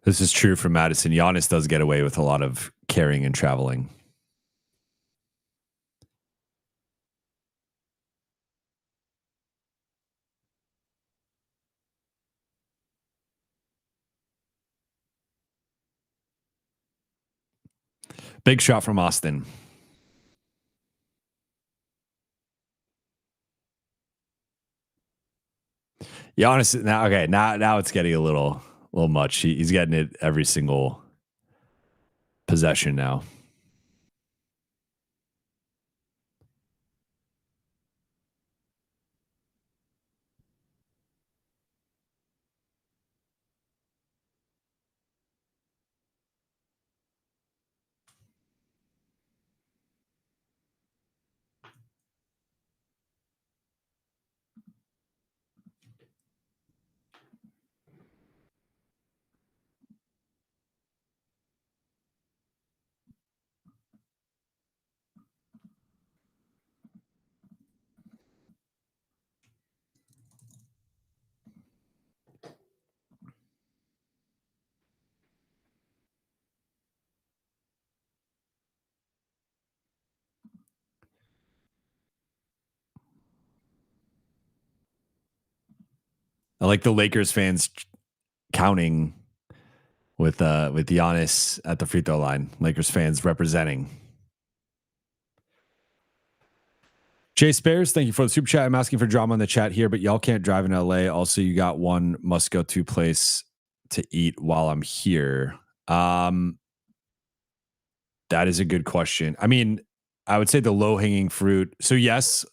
This is true for Madison. Giannis does get away with a lot of carrying and traveling. Big shot from Austin. Giannis now, okay, now it's getting a little much. He's getting it every single possession now. I like the Lakers fans counting with Giannis at the free throw line. Lakers fans representing. Jay Spares, thank you for the super chat. I'm asking for drama in the chat here, but y'all can't drive in LA. Also, you got one must go to place to eat while I'm here. That is a good question. I mean, I would say the low hanging fruit. So yes,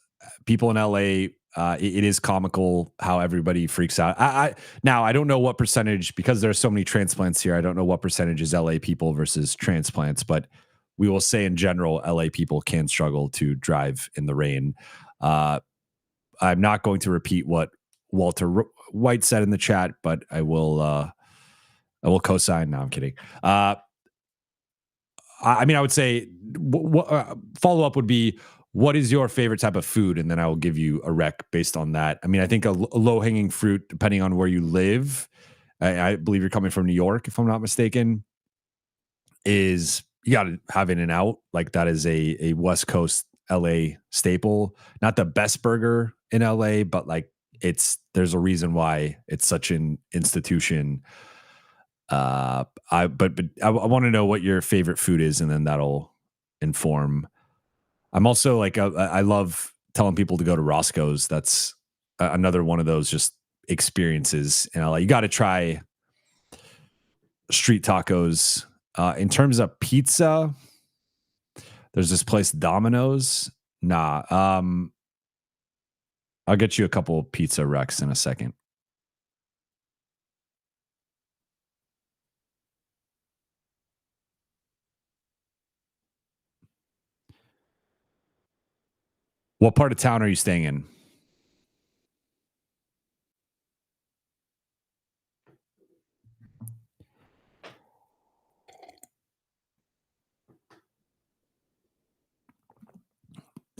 people in LA, it is comical how everybody freaks out. Now I don't know what percentage, because there are so many transplants here. I don't know what percentage is LA people versus transplants, but we will say in general, LA people can struggle to drive in the rain. I'm not going to repeat what Walter White said in the chat, but I will co-sign. No, I'm kidding. I mean, I would say follow up would be, what is your favorite type of food? And then I will give you a rec based on that. I mean, I think a low hanging fruit, depending on where you live, I believe you're coming from New York, if I'm not mistaken, is you got to have In-N-Out. Like that is a West Coast LA staple. Not the best burger in LA, but like there's a reason why it's such an institution. I want to know what your favorite food is, and then that'll inform. I'm also like, I love telling people to go to Roscoe's. That's another one of those just experiences. And you got to try street tacos. In terms of pizza, there's this place, Domino's. Nah. I'll get you a couple pizza recs in a second. What part of town are you staying in?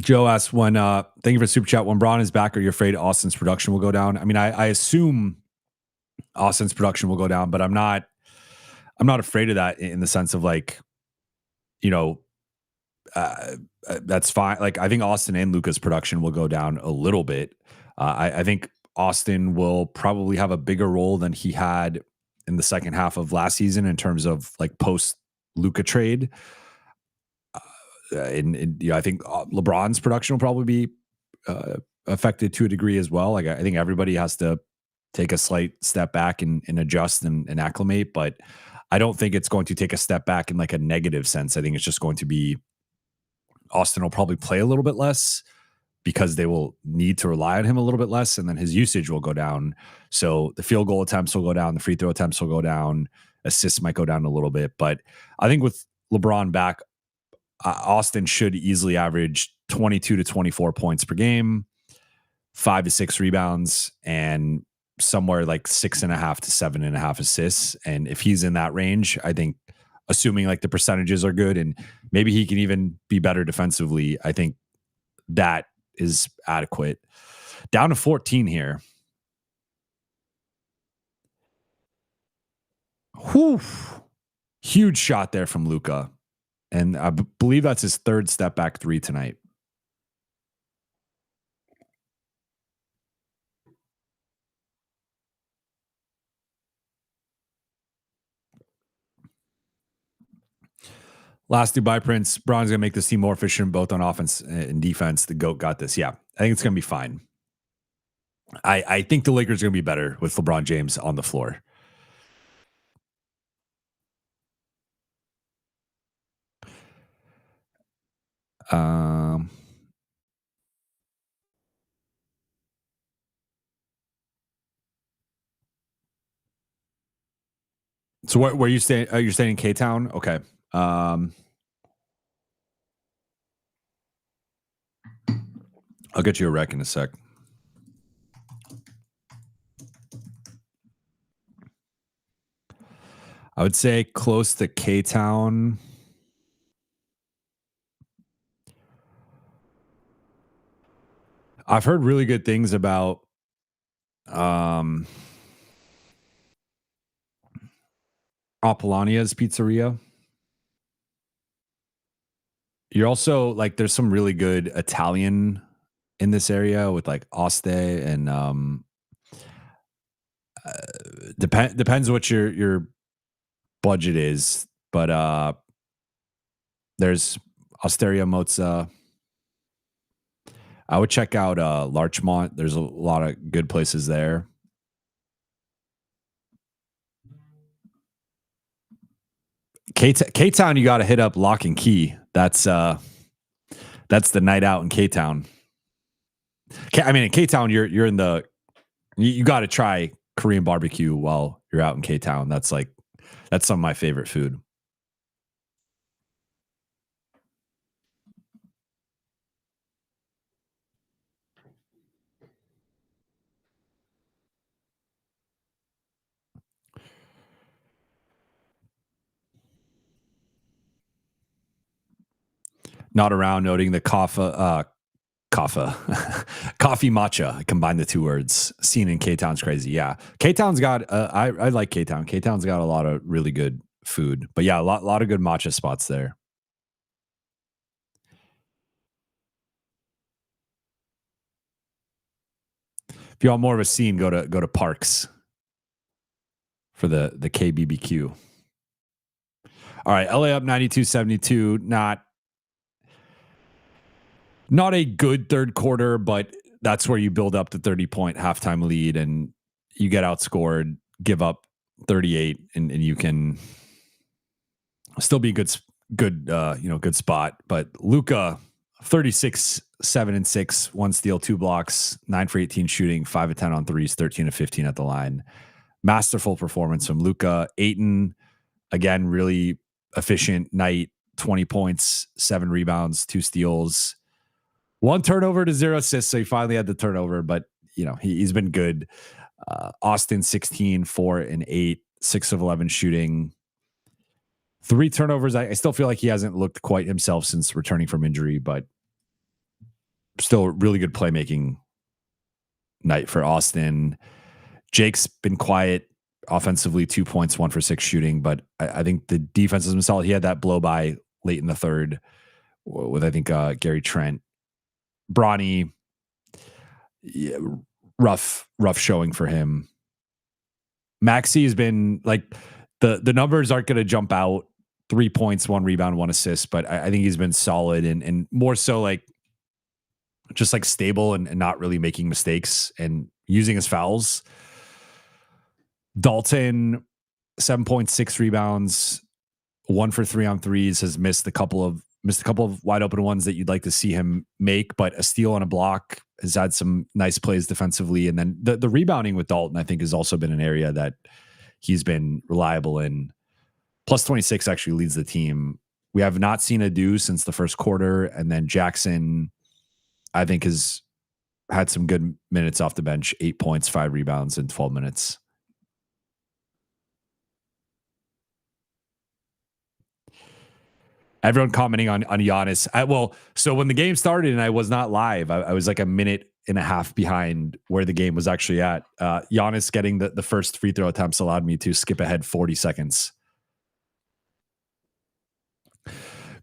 Joe asks, thank you for the super chat. When Braun is back, are you afraid Austin's production will go down? I mean, I assume Austin's production will go down, but I'm not afraid of that in the sense of like, that's fine. Like, I think Austin and Luka's production will go down a little bit. I think Austin will probably have a bigger role than he had in the second half of last season in terms of like post Luka trade. I think LeBron's production will probably be affected to a degree as well. Like, I think everybody has to take a slight step back and adjust and acclimate, but I don't think it's going to take a step back in like a negative sense. I think it's just going to be Austin will probably play a little bit less, because they will need to rely on him a little bit less, and then his usage will go down. So the field goal attempts will go down, the free throw attempts will go down, assists might go down a little bit. But I think with LeBron back, Austin should easily average 22 to 24 points per game, 5 to 6 rebounds, and somewhere like 6.5 to 7.5 assists. And if he's in that range, I think, assuming like the percentages are good and maybe he can even be better defensively, I think that is adequate. Down to 14 here. Whew. Huge shot there from Luka. And I believe that's his third step back three tonight. Last Dubai Prince, Braun's going to make this team more efficient both on offense and defense. The GOAT got this. Yeah, I think it's going to be fine. I think the Lakers are going to be better with LeBron James on the floor. So where you staying? You're staying in K-Town? Okay. I'll get you a rec in a sec. I would say close to K-Town. I've heard really good things about Apolonia's Pizzeria. You're also like, there's some really good Italian in this area with like Oste and depends what your budget is, but there's Osteria Mozza. I would check out Larchmont. There's a lot of good places there. K-Town, you got to hit up Lock and Key. That's the night out in K-Town. I mean, in K-Town, you're in the you got to try Korean barbecue while you're out in K-Town. That's some of my favorite food. Not around, noting the coffee matcha. I combine the two words. Seen in K-Town's crazy. Yeah. K-Town's got I like K-Town. K-Town's got a lot of really good food. But yeah, a lot of good matcha spots there. If you want more of a scene, go to Parks for the KBBQ. All right, LA up 92-72. Not a good third quarter, but that's where you build up the 30-point halftime lead and you get outscored, give up 38, and you can still be good spot. But Luka, 36, 7 and 6, 1 steal, 2 blocks, 9 for 18 shooting, 5 of 10 on threes, 13 of 15 at the line. Masterful performance from Luka. Ayton, again, really efficient night, 20 points, 7 rebounds, 2 steals, 1 turnover to 0 assists. So he finally had the turnover, but he's been good. Austin, 16, 4 and 8, 6 of 11 shooting, 3 turnovers. I still feel like he hasn't looked quite himself since returning from injury, but still really good playmaking night for Austin. Jake's been quiet offensively, 2 points, 1 for 6 shooting, but I think the defense has been solid. He had that blow by late in the third with, I think, Gary Trent. Bronny, yeah, rough showing for him. Maxey has been like, the numbers aren't going to jump out. 3 points, 1 rebound, 1 assist, but I think he's been solid and more so like just like stable and not really making mistakes and using his fouls. Dalton, 7.6 rebounds, 1 for 3 on threes, has missed a couple of missed a couple of wide open ones that you'd like to see him make, but a steal and a block, has had some nice plays defensively. And then the rebounding with Dalton, I think, has also been an area that he's been reliable in. Plus 26 actually leads the team. We have not seen a do since the first quarter. And then Jackson, I think, has had some good minutes off the bench, 8 points, 5 rebounds in 12 minutes. Everyone commenting on Giannis. So when the game started and I was not live, I was like a minute and a half behind where the game was actually at. Giannis getting the first free throw attempts allowed me to skip ahead 40 seconds.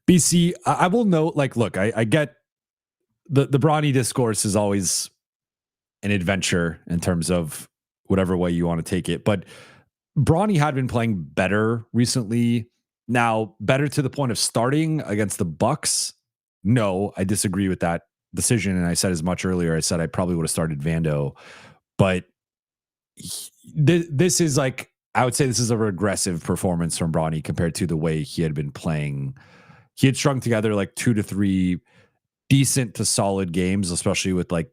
BC, I will note, like, look, I get the Bronny discourse is always an adventure in terms of whatever way you want to take it. But Bronny had been playing better recently. Now, better to the point of starting against the Bucks. No, I disagree with that decision. And I said as much earlier. I said I probably would have started Vando, but this is like, I would say this is a regressive performance from Bronny compared to the way he had been playing. He had strung together like 2 to 3 decent to solid games, especially with like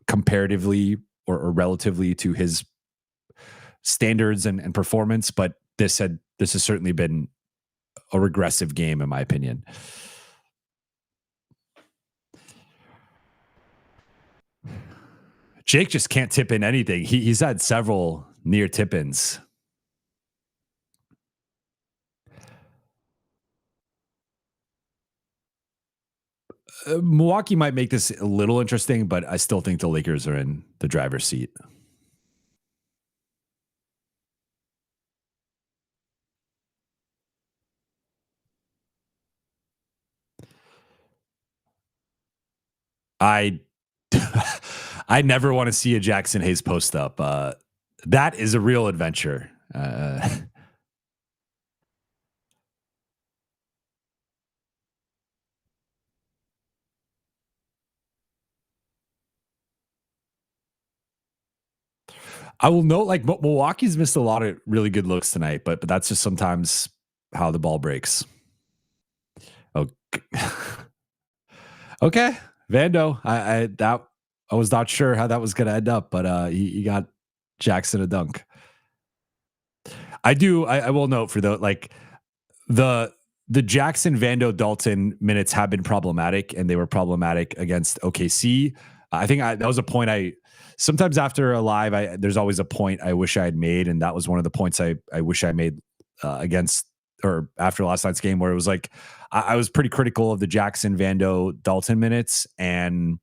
comparatively or relatively to his standards and performance. But this has certainly been a regressive game, in my opinion. Jake just can't tip in anything. He's had several near tip-ins. Milwaukee might make this a little interesting, but I still think the Lakers are in the driver's seat. I I never want to see a Jackson Hayes post up. That is a real adventure. I will note, like, Milwaukee's missed a lot of really good looks tonight, but that's just sometimes how the ball breaks. Okay, okay. Vando. I was not sure how that was going to end up, but he got Jackson a dunk. I will note for like the Jackson, Vando, Dalton minutes have been problematic, and they were problematic against OKC. I think that was a point sometimes after a live, there's always a point I wish I had made, and that was one of the points I wish I made against or after last night's game, where it was like I was pretty critical of the Jackson, Vando, Dalton minutes. And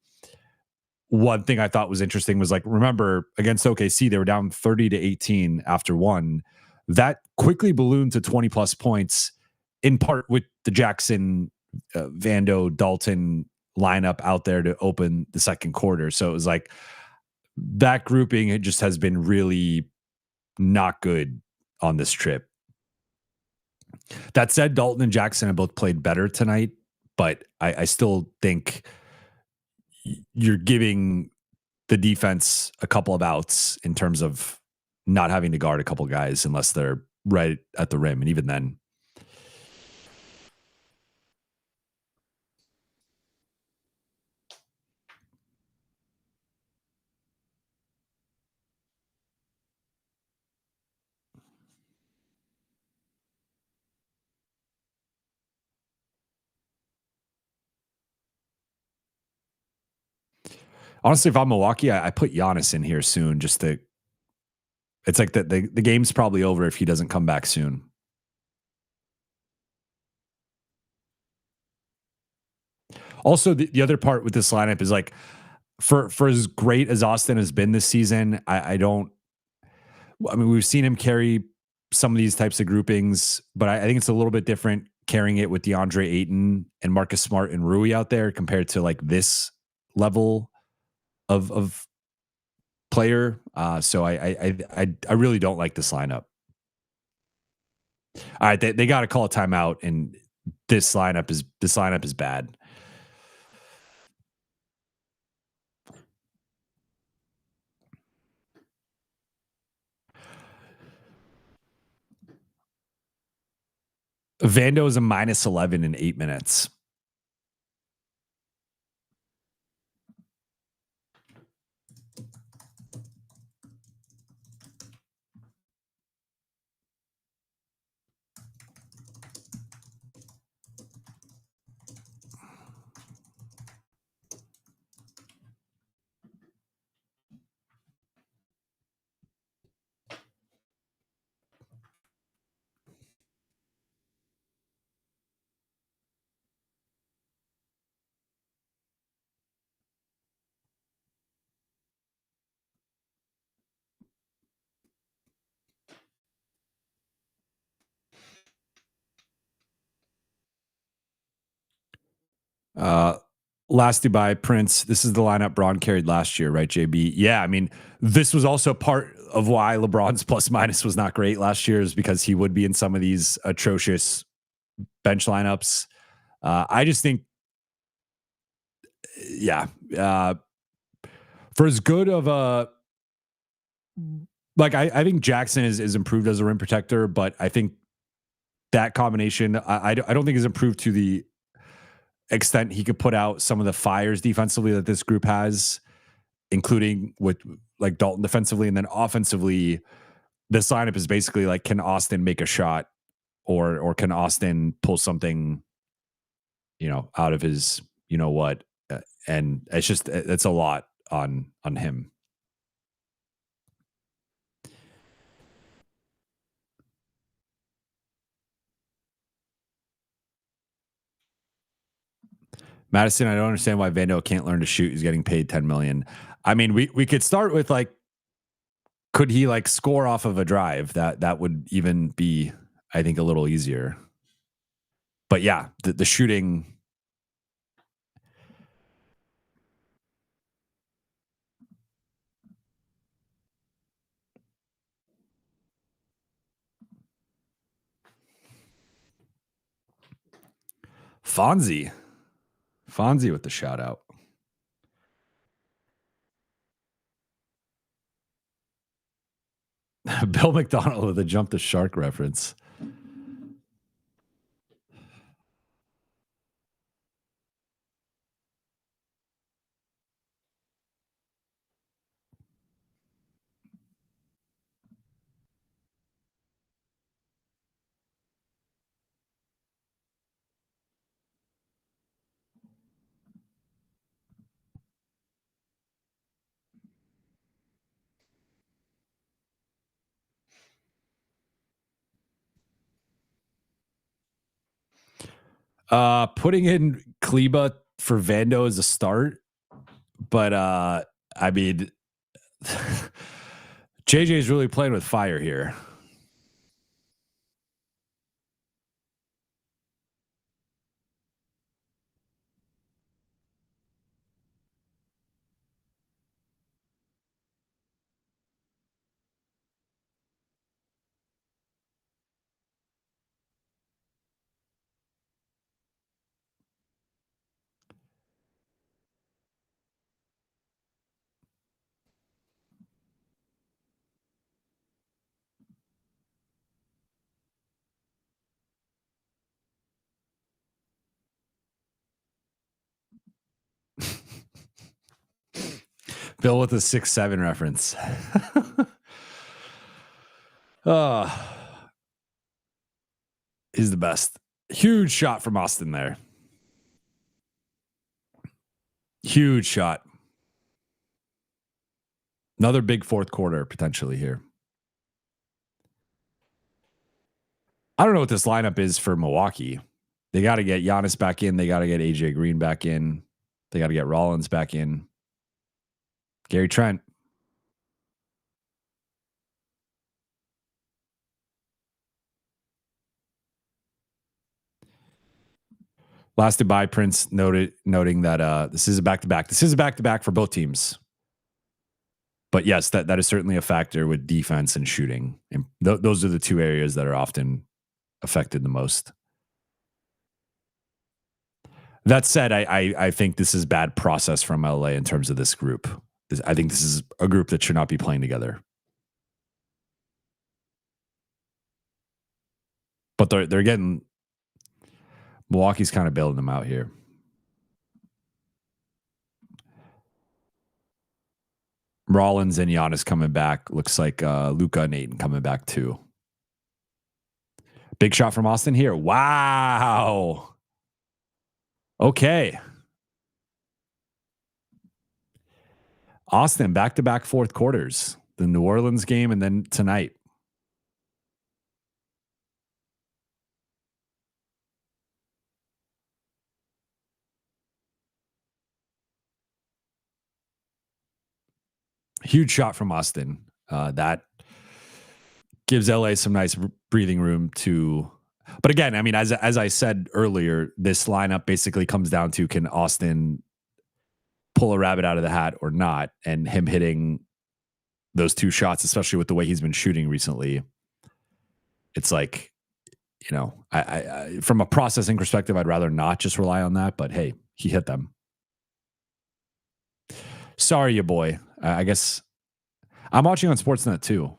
one thing I thought was interesting was, like, remember against OKC, they were down 30-18 after one. That quickly ballooned to 20 plus points, in part with the Jackson, Vando, Dalton lineup out there to open the second quarter. So it was like that grouping, it just has been really not good on this trip. That said, Dalton and Jackson have both played better tonight, but I still think you're giving the defense a couple of outs in terms of not having to guard a couple guys unless they're right at the rim. And even then, honestly, if I'm Milwaukee, I put Giannis in here soon. It's like the game's probably over if he doesn't come back soon. Also, the other part with this lineup is, like, for as great as Austin has been this season, I mean, we've seen him carry some of these types of groupings, but I think it's a little bit different carrying it with DeAndre Ayton and Marcus Smart and Rui out there compared to like this level of player. So I really don't like this lineup. All right, they got to call a timeout, and this lineup is bad. Vando is a minus 11 in 8 minutes. Uh, Last Dubai Prince. This is the lineup Braun carried last year, right? JB. Yeah, I mean, this was also part of why LeBron's plus minus was not great last year, is because he would be in some of these atrocious bench lineups. I just think, yeah, for as good of a like, I think Jackson is improved as a rim protector, but I think that combination, I don't think is improved to the extent he could put out some of the fires defensively that this group has, including with like Dalton defensively, and then offensively, this lineup is basically like, can Austin make a shot, or can Austin pull something, out of his, what, and it's a lot on him. Madison, I don't understand why Vando can't learn to shoot. He's getting paid 10 million. I mean, we could start with like, could he like score off of a drive? That would even be, I think, a little easier. But yeah, the shooting. Fonzie with the shout out. Bill McDonald with a jump the shark reference. Putting in Kleba for Vando as a start, but I mean, JJ is really playing with fire here. Bill with a 6'7" reference. He's the best. Huge shot from Austin there. Huge shot. Another big fourth quarter potentially here. I don't know what this lineup is for Milwaukee. They got to get Giannis back in. They got to get AJ Green back in. They got to get Rollins back in. Gary Trent. Last Dubai Prince noting that this is a back-to-back. This is a back-to-back for both teams. But yes, that is certainly a factor with defense and shooting. And those are the two areas that are often affected the most. That said, I think this is bad process from LA in terms of this group. I think this is a group that should not be playing together. But they're getting Milwaukee's kind of bailing them out here. Rollins and Giannis coming back. Looks like Luka and Ayton coming back too. Big shot from Austin here. Wow. Okay. Austin, back-to-back fourth quarters. The New Orleans game and then tonight. Huge shot from Austin. That gives LA some nice breathing room to. But again, I mean, as I said earlier, this lineup basically comes down to, can Austin pull a rabbit out of the hat or not? And him hitting those two shots, especially with the way he's been shooting recently, it's like, you know, I from a processing perspective, I'd rather not just rely on that. But hey, he hit them. Sorry, you boy. I guess I'm watching on Sportsnet too.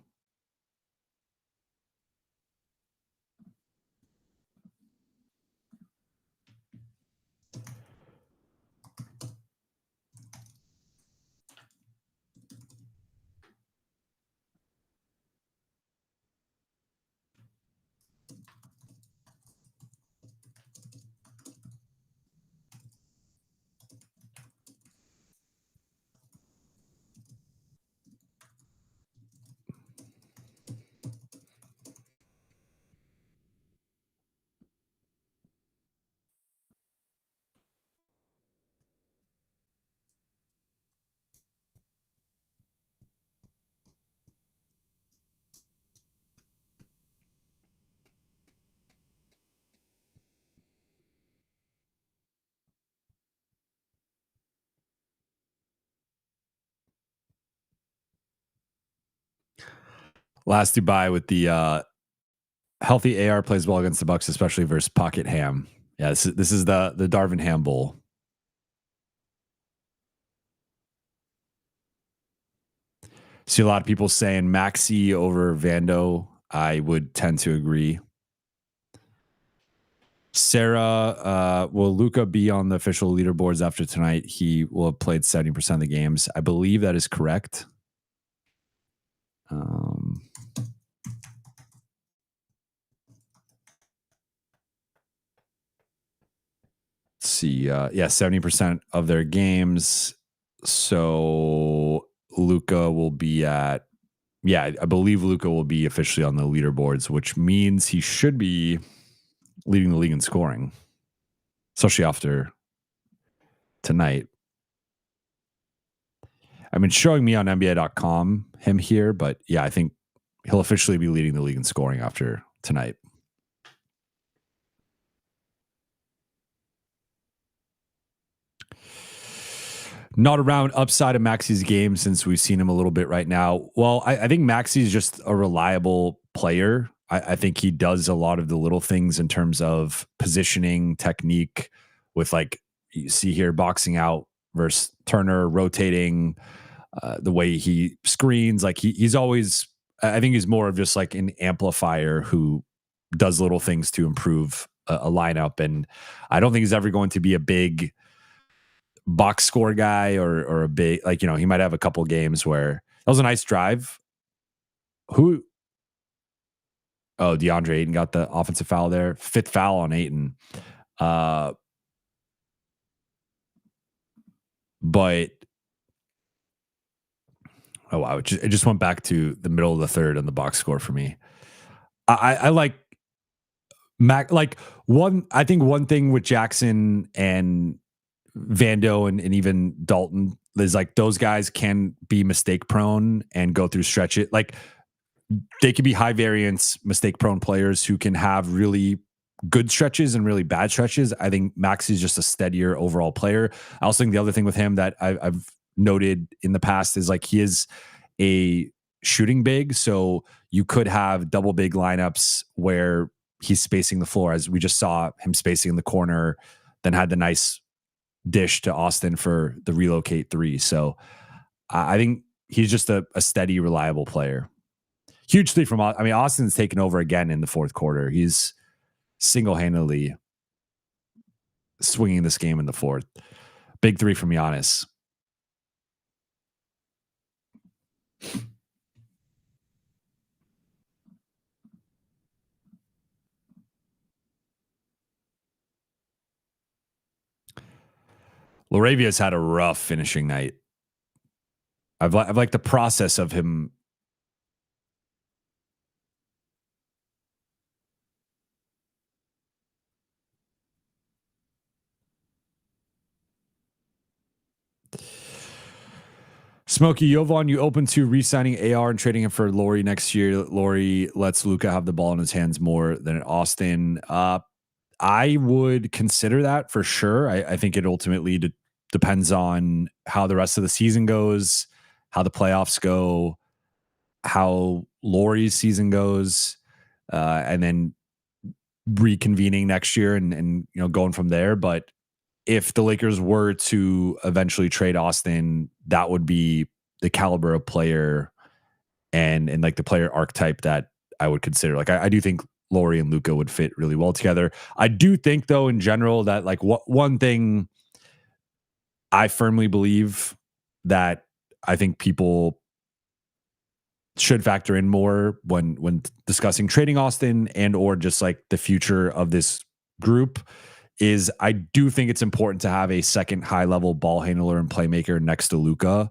Last Dubai with the healthy AR plays well against the Bucks, especially versus Pocket Ham. Yeah, this is the Darvin Ham Bowl. See a lot of people saying Maxey over Vando. I would tend to agree. Sarah, will Luka be on the official leaderboards after tonight? He will have played 70% of the games. I believe that is correct. Let's see. Yeah, 70% of their games. So Luka will be at, I believe Luka will be officially on the leaderboards, which means he should be leading the league in scoring, especially after tonight. I mean, showing me on NBA.com him here, but yeah, I think he'll officially be leading the league in scoring after tonight. Not around upside of Maxey's game since we've seen him a little bit right now. Well, I think Maxey's just a reliable player. I think he does a lot of the little things in terms of positioning, technique, with, like, you see here, boxing out versus Turner, rotating, the way he screens. Like he's always, I think he's more of just like an amplifier who does little things to improve a lineup. And I don't think he's ever going to be a big box score guy or a big, like, you know, he might have a couple games where that was a nice drive. Oh, DeAndre Ayton got the offensive foul there. Fifth foul on Ayton. But oh wow, it just went back to the middle of the third on the box score for me. I like Mac. Like I think one thing with Jackson and Vando and even Dalton is, like, those guys can be mistake prone and go through stretch it. Like, they could be high variance mistake prone players who can have really good stretches and really bad stretches. I think Max is just a steadier overall player. I also think the other thing with him that I've noted in the past is, like, he is a shooting big. So you could have double big lineups where he's spacing the floor, as we just saw him spacing in the corner, then had the nice dish to Austin for the relocate three. So I think he's just a steady, reliable player. Hugely from, I mean, Austin's taken over again in the fourth quarter. He's single-handedly swinging this game in the fourth. Big three from Giannis. Laravia's had a rough finishing night. I've liked the process of him. Smokey Jovan, you open to re-signing AR and trading him for Laurie next year? Laurie lets Luka have the ball in his hands more than Austin. I would consider that for sure. I think it ultimately depends on how the rest of the season goes, how the playoffs go, how Laurie's season goes, and then reconvening next year and going from there. But if the Lakers were to eventually trade Austin, that would be the caliber of player and like the player archetype that I would consider. Like I do think Laurie and Luka would fit really well together. I do think though, in general, that like one thing I firmly believe that I think people should factor in more when discussing trading Austin and or just like the future of this group is I do think it's important to have a second high level ball handler and playmaker next to Luka.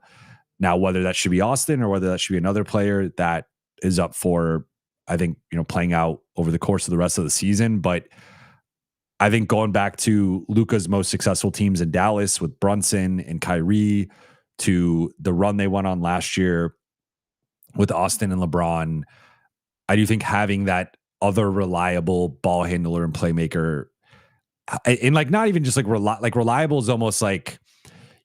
Now, whether that should be Austin or whether that should be another player, that is up for, I think, playing out over the course of the rest of the season. But I think going back to Luka's most successful teams in Dallas with Brunson and Kyrie to the run they went on last year with Austin and LeBron, I do think having that other reliable ball handler and playmaker, and like not even just like reliable is almost like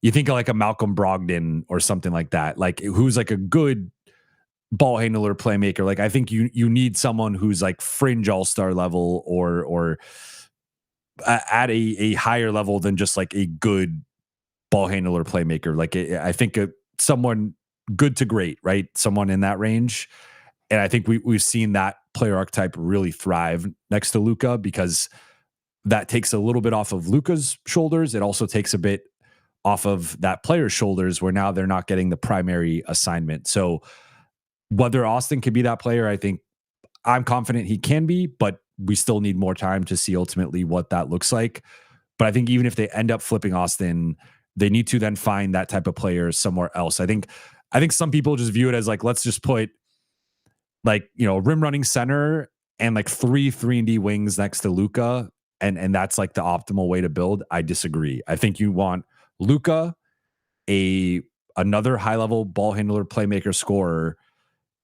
you think of like a Malcolm Brogdon or something like that, like who's like a good ball handler playmaker. Like I think you need someone who's like fringe all-star level or at a higher level than just like a good ball handler playmaker. Like I think someone good to great, right? Someone in that range. And I think we've seen that player archetype really thrive next to Luka because that takes a little bit off of Luka's shoulders. It also takes a bit off of that player's shoulders where now they're not getting the primary assignment. So whether Austin could be that player, I think I'm confident he can be, but we still need more time to see ultimately what that looks like. But I think even if they end up flipping Austin, they need to then find that type of player somewhere else. I think some people just view it as like, let's just put like, rim running center and like 3-3-and-D wings next to Luka. And that's like the optimal way to build. I disagree. I think you want Luka, another high level ball handler, playmaker, scorer,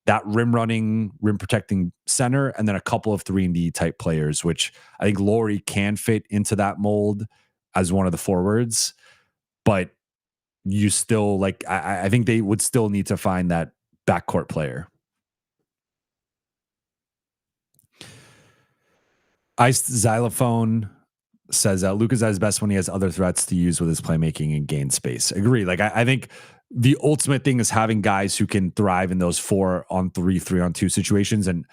that rim running, rim protecting center, and then a couple of 3-and-D type players, which I think Laurie can fit into that mold as one of the forwards. But you still like, I think they would still need to find that backcourt player. Iced Xylophone says Luka's at his best when he has other threats to use with his playmaking and gain space. Agree. Like I think the ultimate thing is having guys who can thrive in those 4-on-3, 3-on-2 situations. And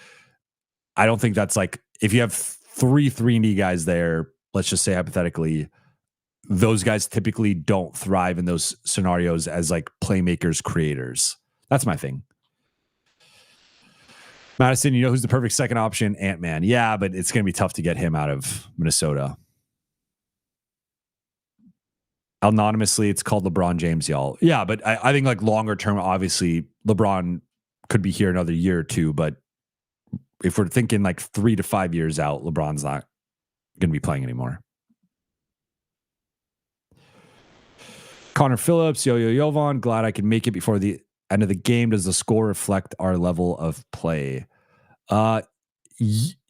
I don't think that's like, if you have 3-3-and-D guys there, let's just say hypothetically, those guys typically don't thrive in those scenarios as like playmakers, creators. That's my thing. Madison, who's the perfect second option? Ant-Man. Yeah, but it's going to be tough to get him out of Minnesota. Anonymously, it's called LeBron James, y'all. Yeah, but I think like longer term, obviously, LeBron could be here another year or two. But if we're thinking like 3 to 5 years out, LeBron's not going to be playing anymore. Connor Phillips, Jovan, glad I can make it before the end of the game. Does the score reflect our level of play?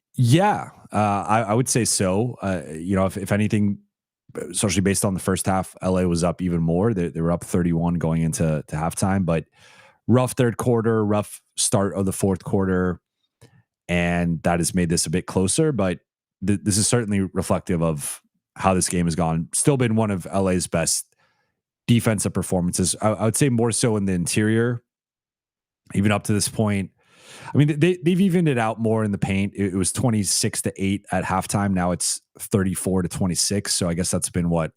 Yeah, I would say so. If anything, especially based on the first half, LA was up even more. They were up 31 going into halftime, but rough third quarter, rough start of the fourth quarter, and that has made this a bit closer. But this is certainly reflective of how this game has gone. Still been one of LA's best defensive performances. I would say more so in the interior, even up to this point. I mean, they've evened it out more in the paint. It was 26-8 at halftime. Now it's 34-26. So I guess that's been what,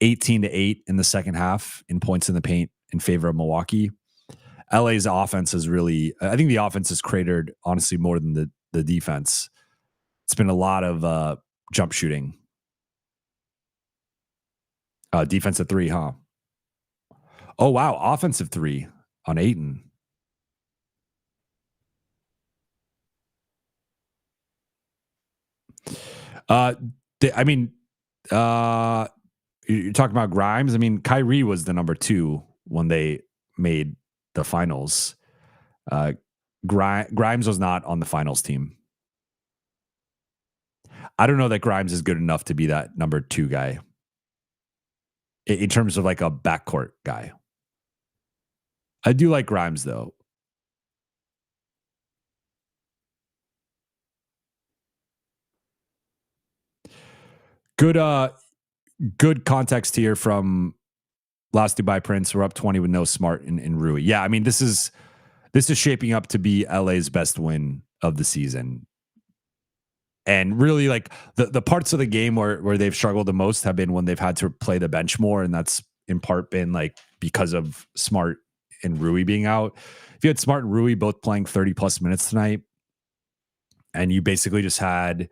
18-8 in the second half in points in the paint in favor of Milwaukee. LA's offense is really, I think the offense has cratered honestly more than the defense. It's been a lot of jump shooting. Defensive three, huh? Oh, wow. Offensive three on Ayton. I mean, you're talking about Grimes. I mean, Kyrie was the number 2 when they made the finals. Grimes was not on the finals team. I don't know that Grimes is good enough to be that number 2 guy in terms of like a backcourt guy. I do like Grimes though. Good context here from Last Dubai Prince. We're up 20 with no Smart and Rui. Yeah, I mean this is shaping up to be LA's best win of the season. And really, like the parts of the game where they've struggled the most have been when they've had to play the bench more, and that's in part been like because of Smart and Rui being out. If you had Smart and Rui both playing 30 plus minutes tonight, and you basically just had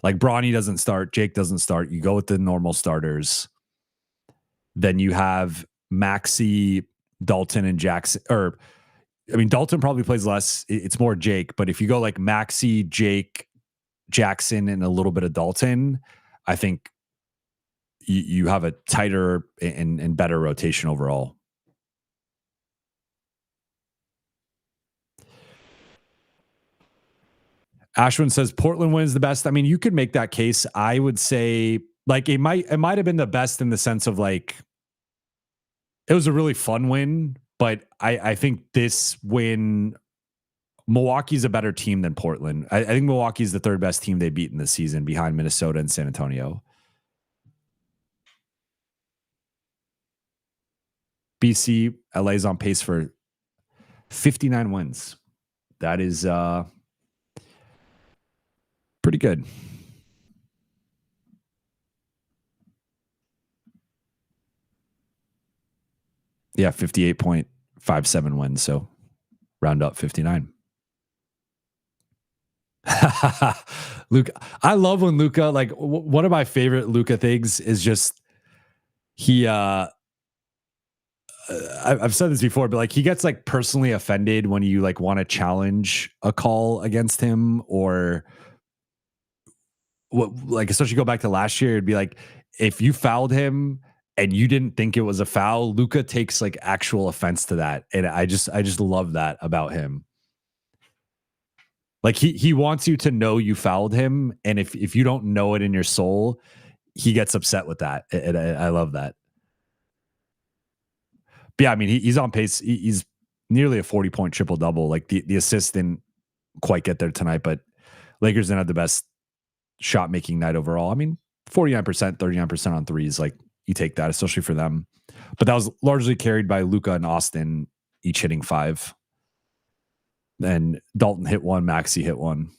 like Bronny doesn't start, Jake doesn't start, you go with the normal starters, then you have Maxey, Dalton, and Jackson. Or I mean, Dalton probably plays less. It's more Jake, but if you go like Maxey, Jake, Jackson, and a little bit of Dalton, I think you have a tighter and better rotation overall. Ashwin says Portland wins the best. I mean, you could make that case. I would say like it might have been the best in the sense of like it was a really fun win, but I think this win, Milwaukee's a better team than Portland. I think Milwaukee's the third best team they beat in the season behind Minnesota and San Antonio. BC, LA's on pace for 59 wins. That is pretty good. Yeah, 58.57 wins. So round up 59. Luka, I love when Luka, like one of my favorite Luka things is just he I've said this before, but like he gets like personally offended when you like want to challenge a call against him, or what, like especially go back to last year, it'd be like if you fouled him and you didn't think it was a foul, Luka takes like actual offense to that. And I just love that about him. Like he wants you to know you fouled him, and if you don't know it in your soul, he gets upset with that. And I love that. But yeah, I mean, he's on pace. He's nearly a 40-point triple double. Like the assist didn't quite get there tonight, but Lakers didn't have the best shot making night overall. I mean, 49%, 39% on threes. Like you take that, especially for them. But that was largely carried by Luka and Austin, each hitting 5. And Dalton hit 1, Maxey hit 1.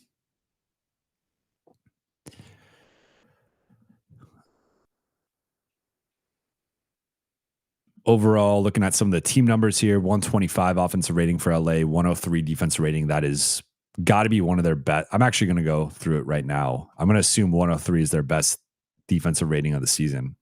Overall, looking at some of the team numbers here, 125 offensive rating for LA, 103 defensive rating. That is got to be one of their best. I'm actually going to go through it right now. I'm going to assume 103 is their best defensive rating of the season.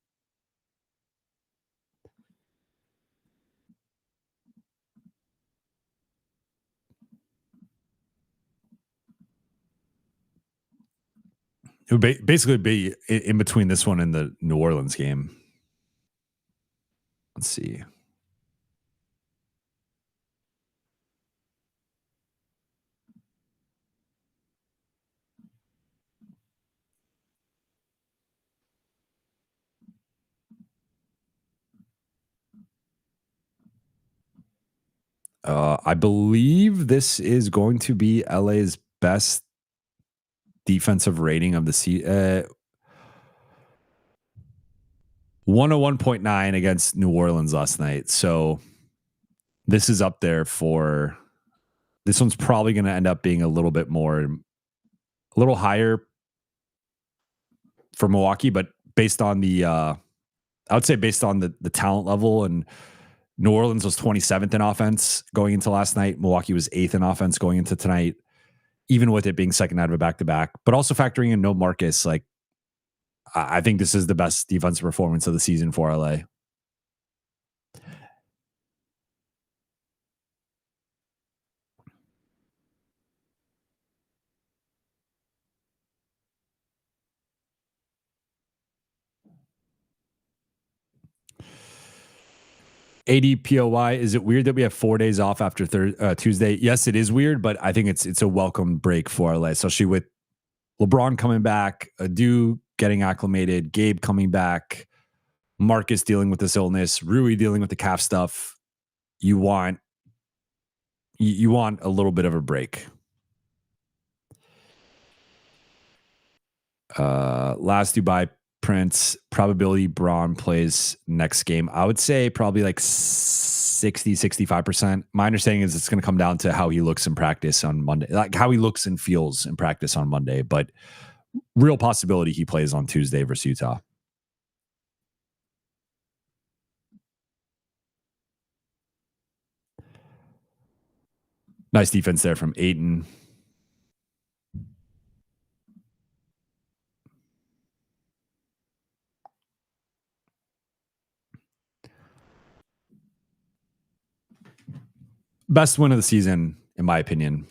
It would basically be in between this one and the New Orleans game. Let's see. I believe this is going to be LA's best defensive rating of the season. 101.9 against New Orleans last night. So this is up there for This one's probably going to end up being a little higher for Milwaukee, but based on I would say based on the talent level, and New Orleans was 27th in offense going into last night. Milwaukee was 8th in offense going into tonight, even with it being second night of a back-to-back, but also factoring in no Marcus. Like, I think this is the best defensive performance of the season for LA. ADPOY, is it weird that we have 4 days off after Tuesday? Yes, it is weird, but I think it's a welcome break for LA, especially with LeBron coming back, Adu getting acclimated, Gabe coming back, Marcus dealing with this illness, Rui dealing with the calf stuff. You want a little bit of a break. Last Dubai Prince, probability Braun plays next game. I would say probably like 65%. My understanding is it's going to come down to how he looks in practice on Monday, like how he looks and feels in practice on Monday, but real possibility he plays on Tuesday versus Utah. Nice defense there from Ayton. Best win of the season, in my opinion.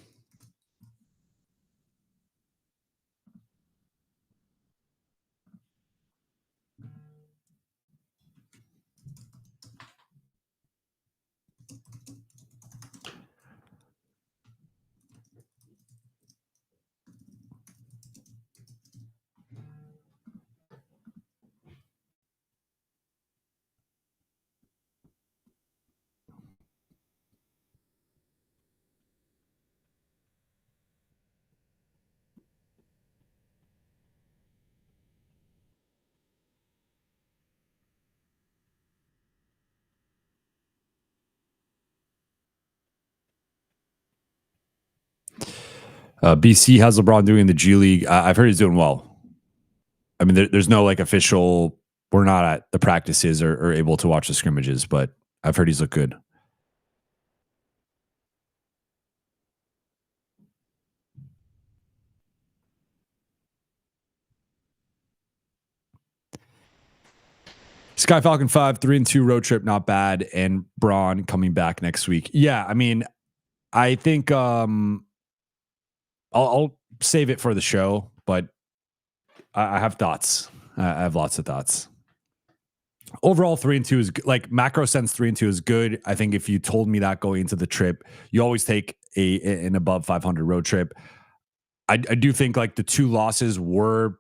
BC has LeBron doing the G League. I've heard he's doing well. I mean, there's no like official. We're not at the practices or able to watch the scrimmages, but I've heard he's looked good. Sky Falcon 5, 3-2 road trip, not bad. And Braun coming back next week. Yeah, I mean, I think I'll save it for the show, but I have thoughts. I have lots of thoughts. Overall, 3-2 is like macro sense. 3-2 is good. I think if you told me that going into the trip, you always take an above 500 road trip. I do think like the 2 losses were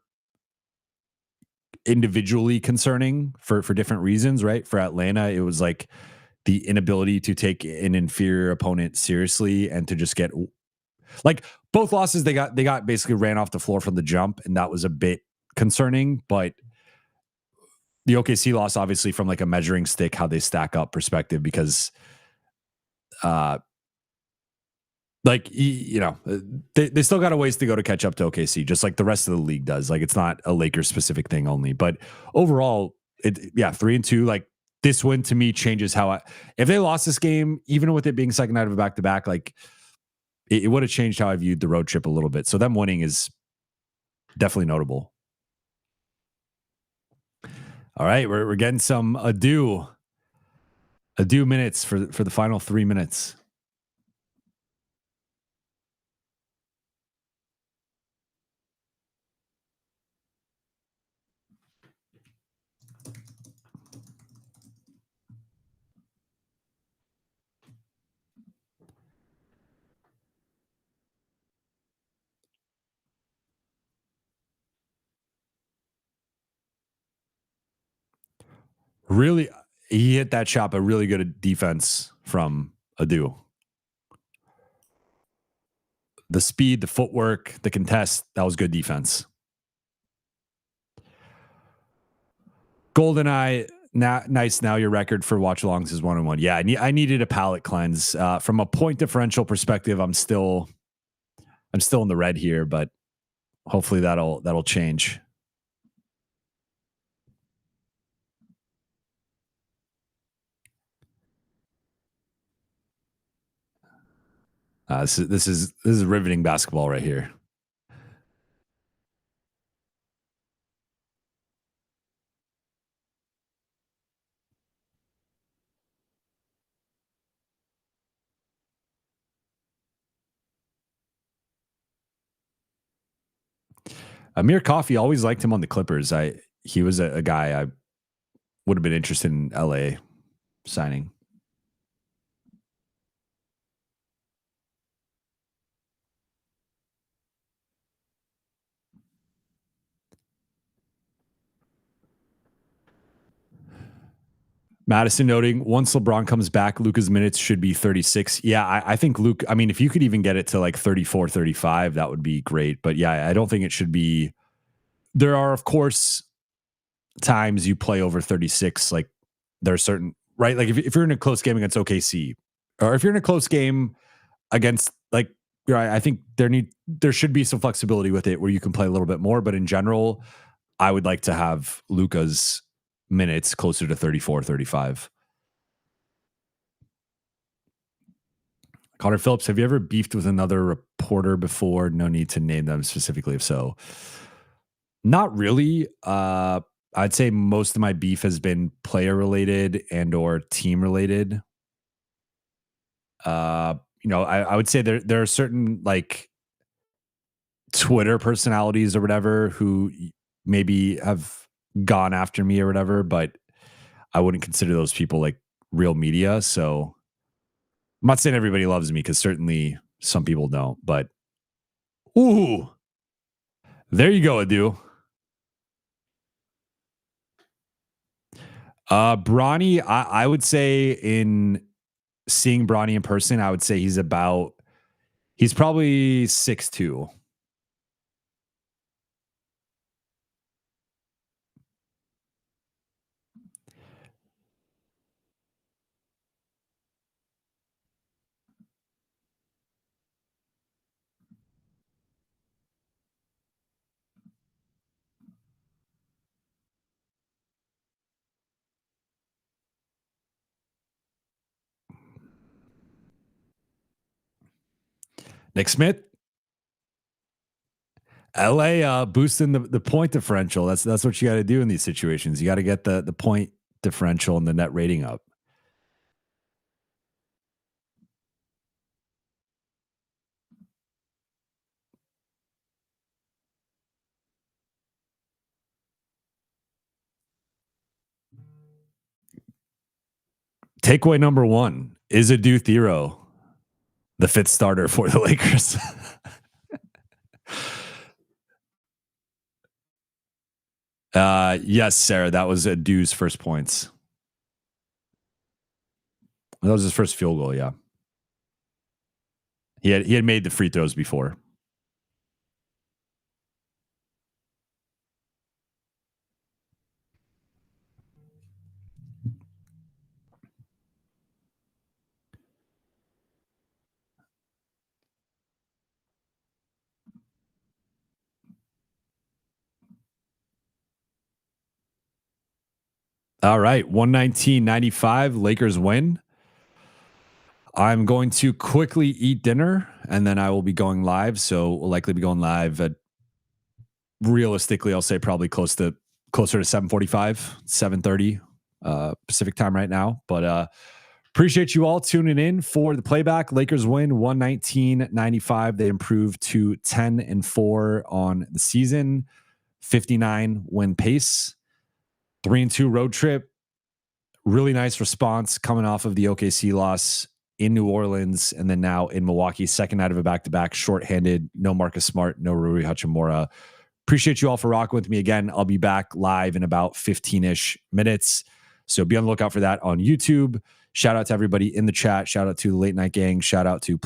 individually concerning for different reasons, right? For Atlanta, it was like the inability to take an inferior opponent seriously and to just get like both losses they got basically ran off the floor from the jump, and that was a bit concerning. But the OKC loss, obviously, from like a measuring stick, how they stack up perspective, because like, you know, they still got a ways to go to catch up to OKC, just like the rest of the league does. Like, it's not a Lakers specific thing only, but overall, 3-2, like this win to me changes how if they lost this game, even with it being second night of a back-to-back, like it would have changed how I viewed the road trip a little bit. So them winning is definitely notable. All right. We're getting some Adu minutes for the final 3 minutes. Really, he hit that shot, but really good defense from Adu. The speed, the footwork, the contest, that was good defense. GoldenEye, Nice. Now your record for watch alongs is 1-1. Yeah, I needed a palate cleanse. From a point differential perspective, I'm still in the red here, but hopefully that'll change. This is riveting basketball right here. Amir Coffey, always liked him on the Clippers. He was a guy I would have been interested in LA signing. Madison noting once LeBron comes back, Luka's minutes should be 36. Yeah, I think Luke, I mean, if you could even get it to like 34, 35, that would be great. But yeah, I don't think it should be. There are, of course, times you play over 36. Like there are certain, right? Like if you're in a close game against OKC, or if you're in a close game against like, I think there should be some flexibility with it where you can play a little bit more. But in general, I would like to have Luka's minutes closer to 34, 35. Connor Phillips, have you ever beefed with another reporter before? No need to name them specifically if so. Not really. I'd say most of my beef has been player related and or team related. I would say there are certain like Twitter personalities or whatever who maybe have gone after me or whatever, but I wouldn't consider those people like real media. So I'm not saying everybody loves me because certainly some people don't, but ooh, there you go, Adu. Bronny, I would say in seeing Bronny in person, I would say he's probably 6'2". Nick Smith, LA boosting the point differential. That's what you got to do in these situations. You got to get the point differential and the net rating up. Takeaway number one is Adu Thero the fifth starter for the Lakers. Yes, Sarah, that was Adu's first points. That was his first field goal. Yeah, he had made the free throws before. All right, 119.95. Lakers win. I'm going to quickly eat dinner and then I will be going live. So we'll likely be going live at realistically, I'll say probably closer to 7:45, 7:30 Pacific time right now. But appreciate you all tuning in for the playback. Lakers win 119.95. They improved to 10-4 on the season, 59 win pace, 3-2 road trip. Really nice response coming off of the OKC loss in New Orleans and then now in Milwaukee, second night of a back-to-back, shorthanded, no Marcus Smart, no Rui Hachimura. Appreciate you all for rocking with me again. I'll be back live in about 15-ish minutes. So be on the lookout for that on YouTube. Shout out to everybody in the chat. Shout out to the Late Night Gang. Shout out to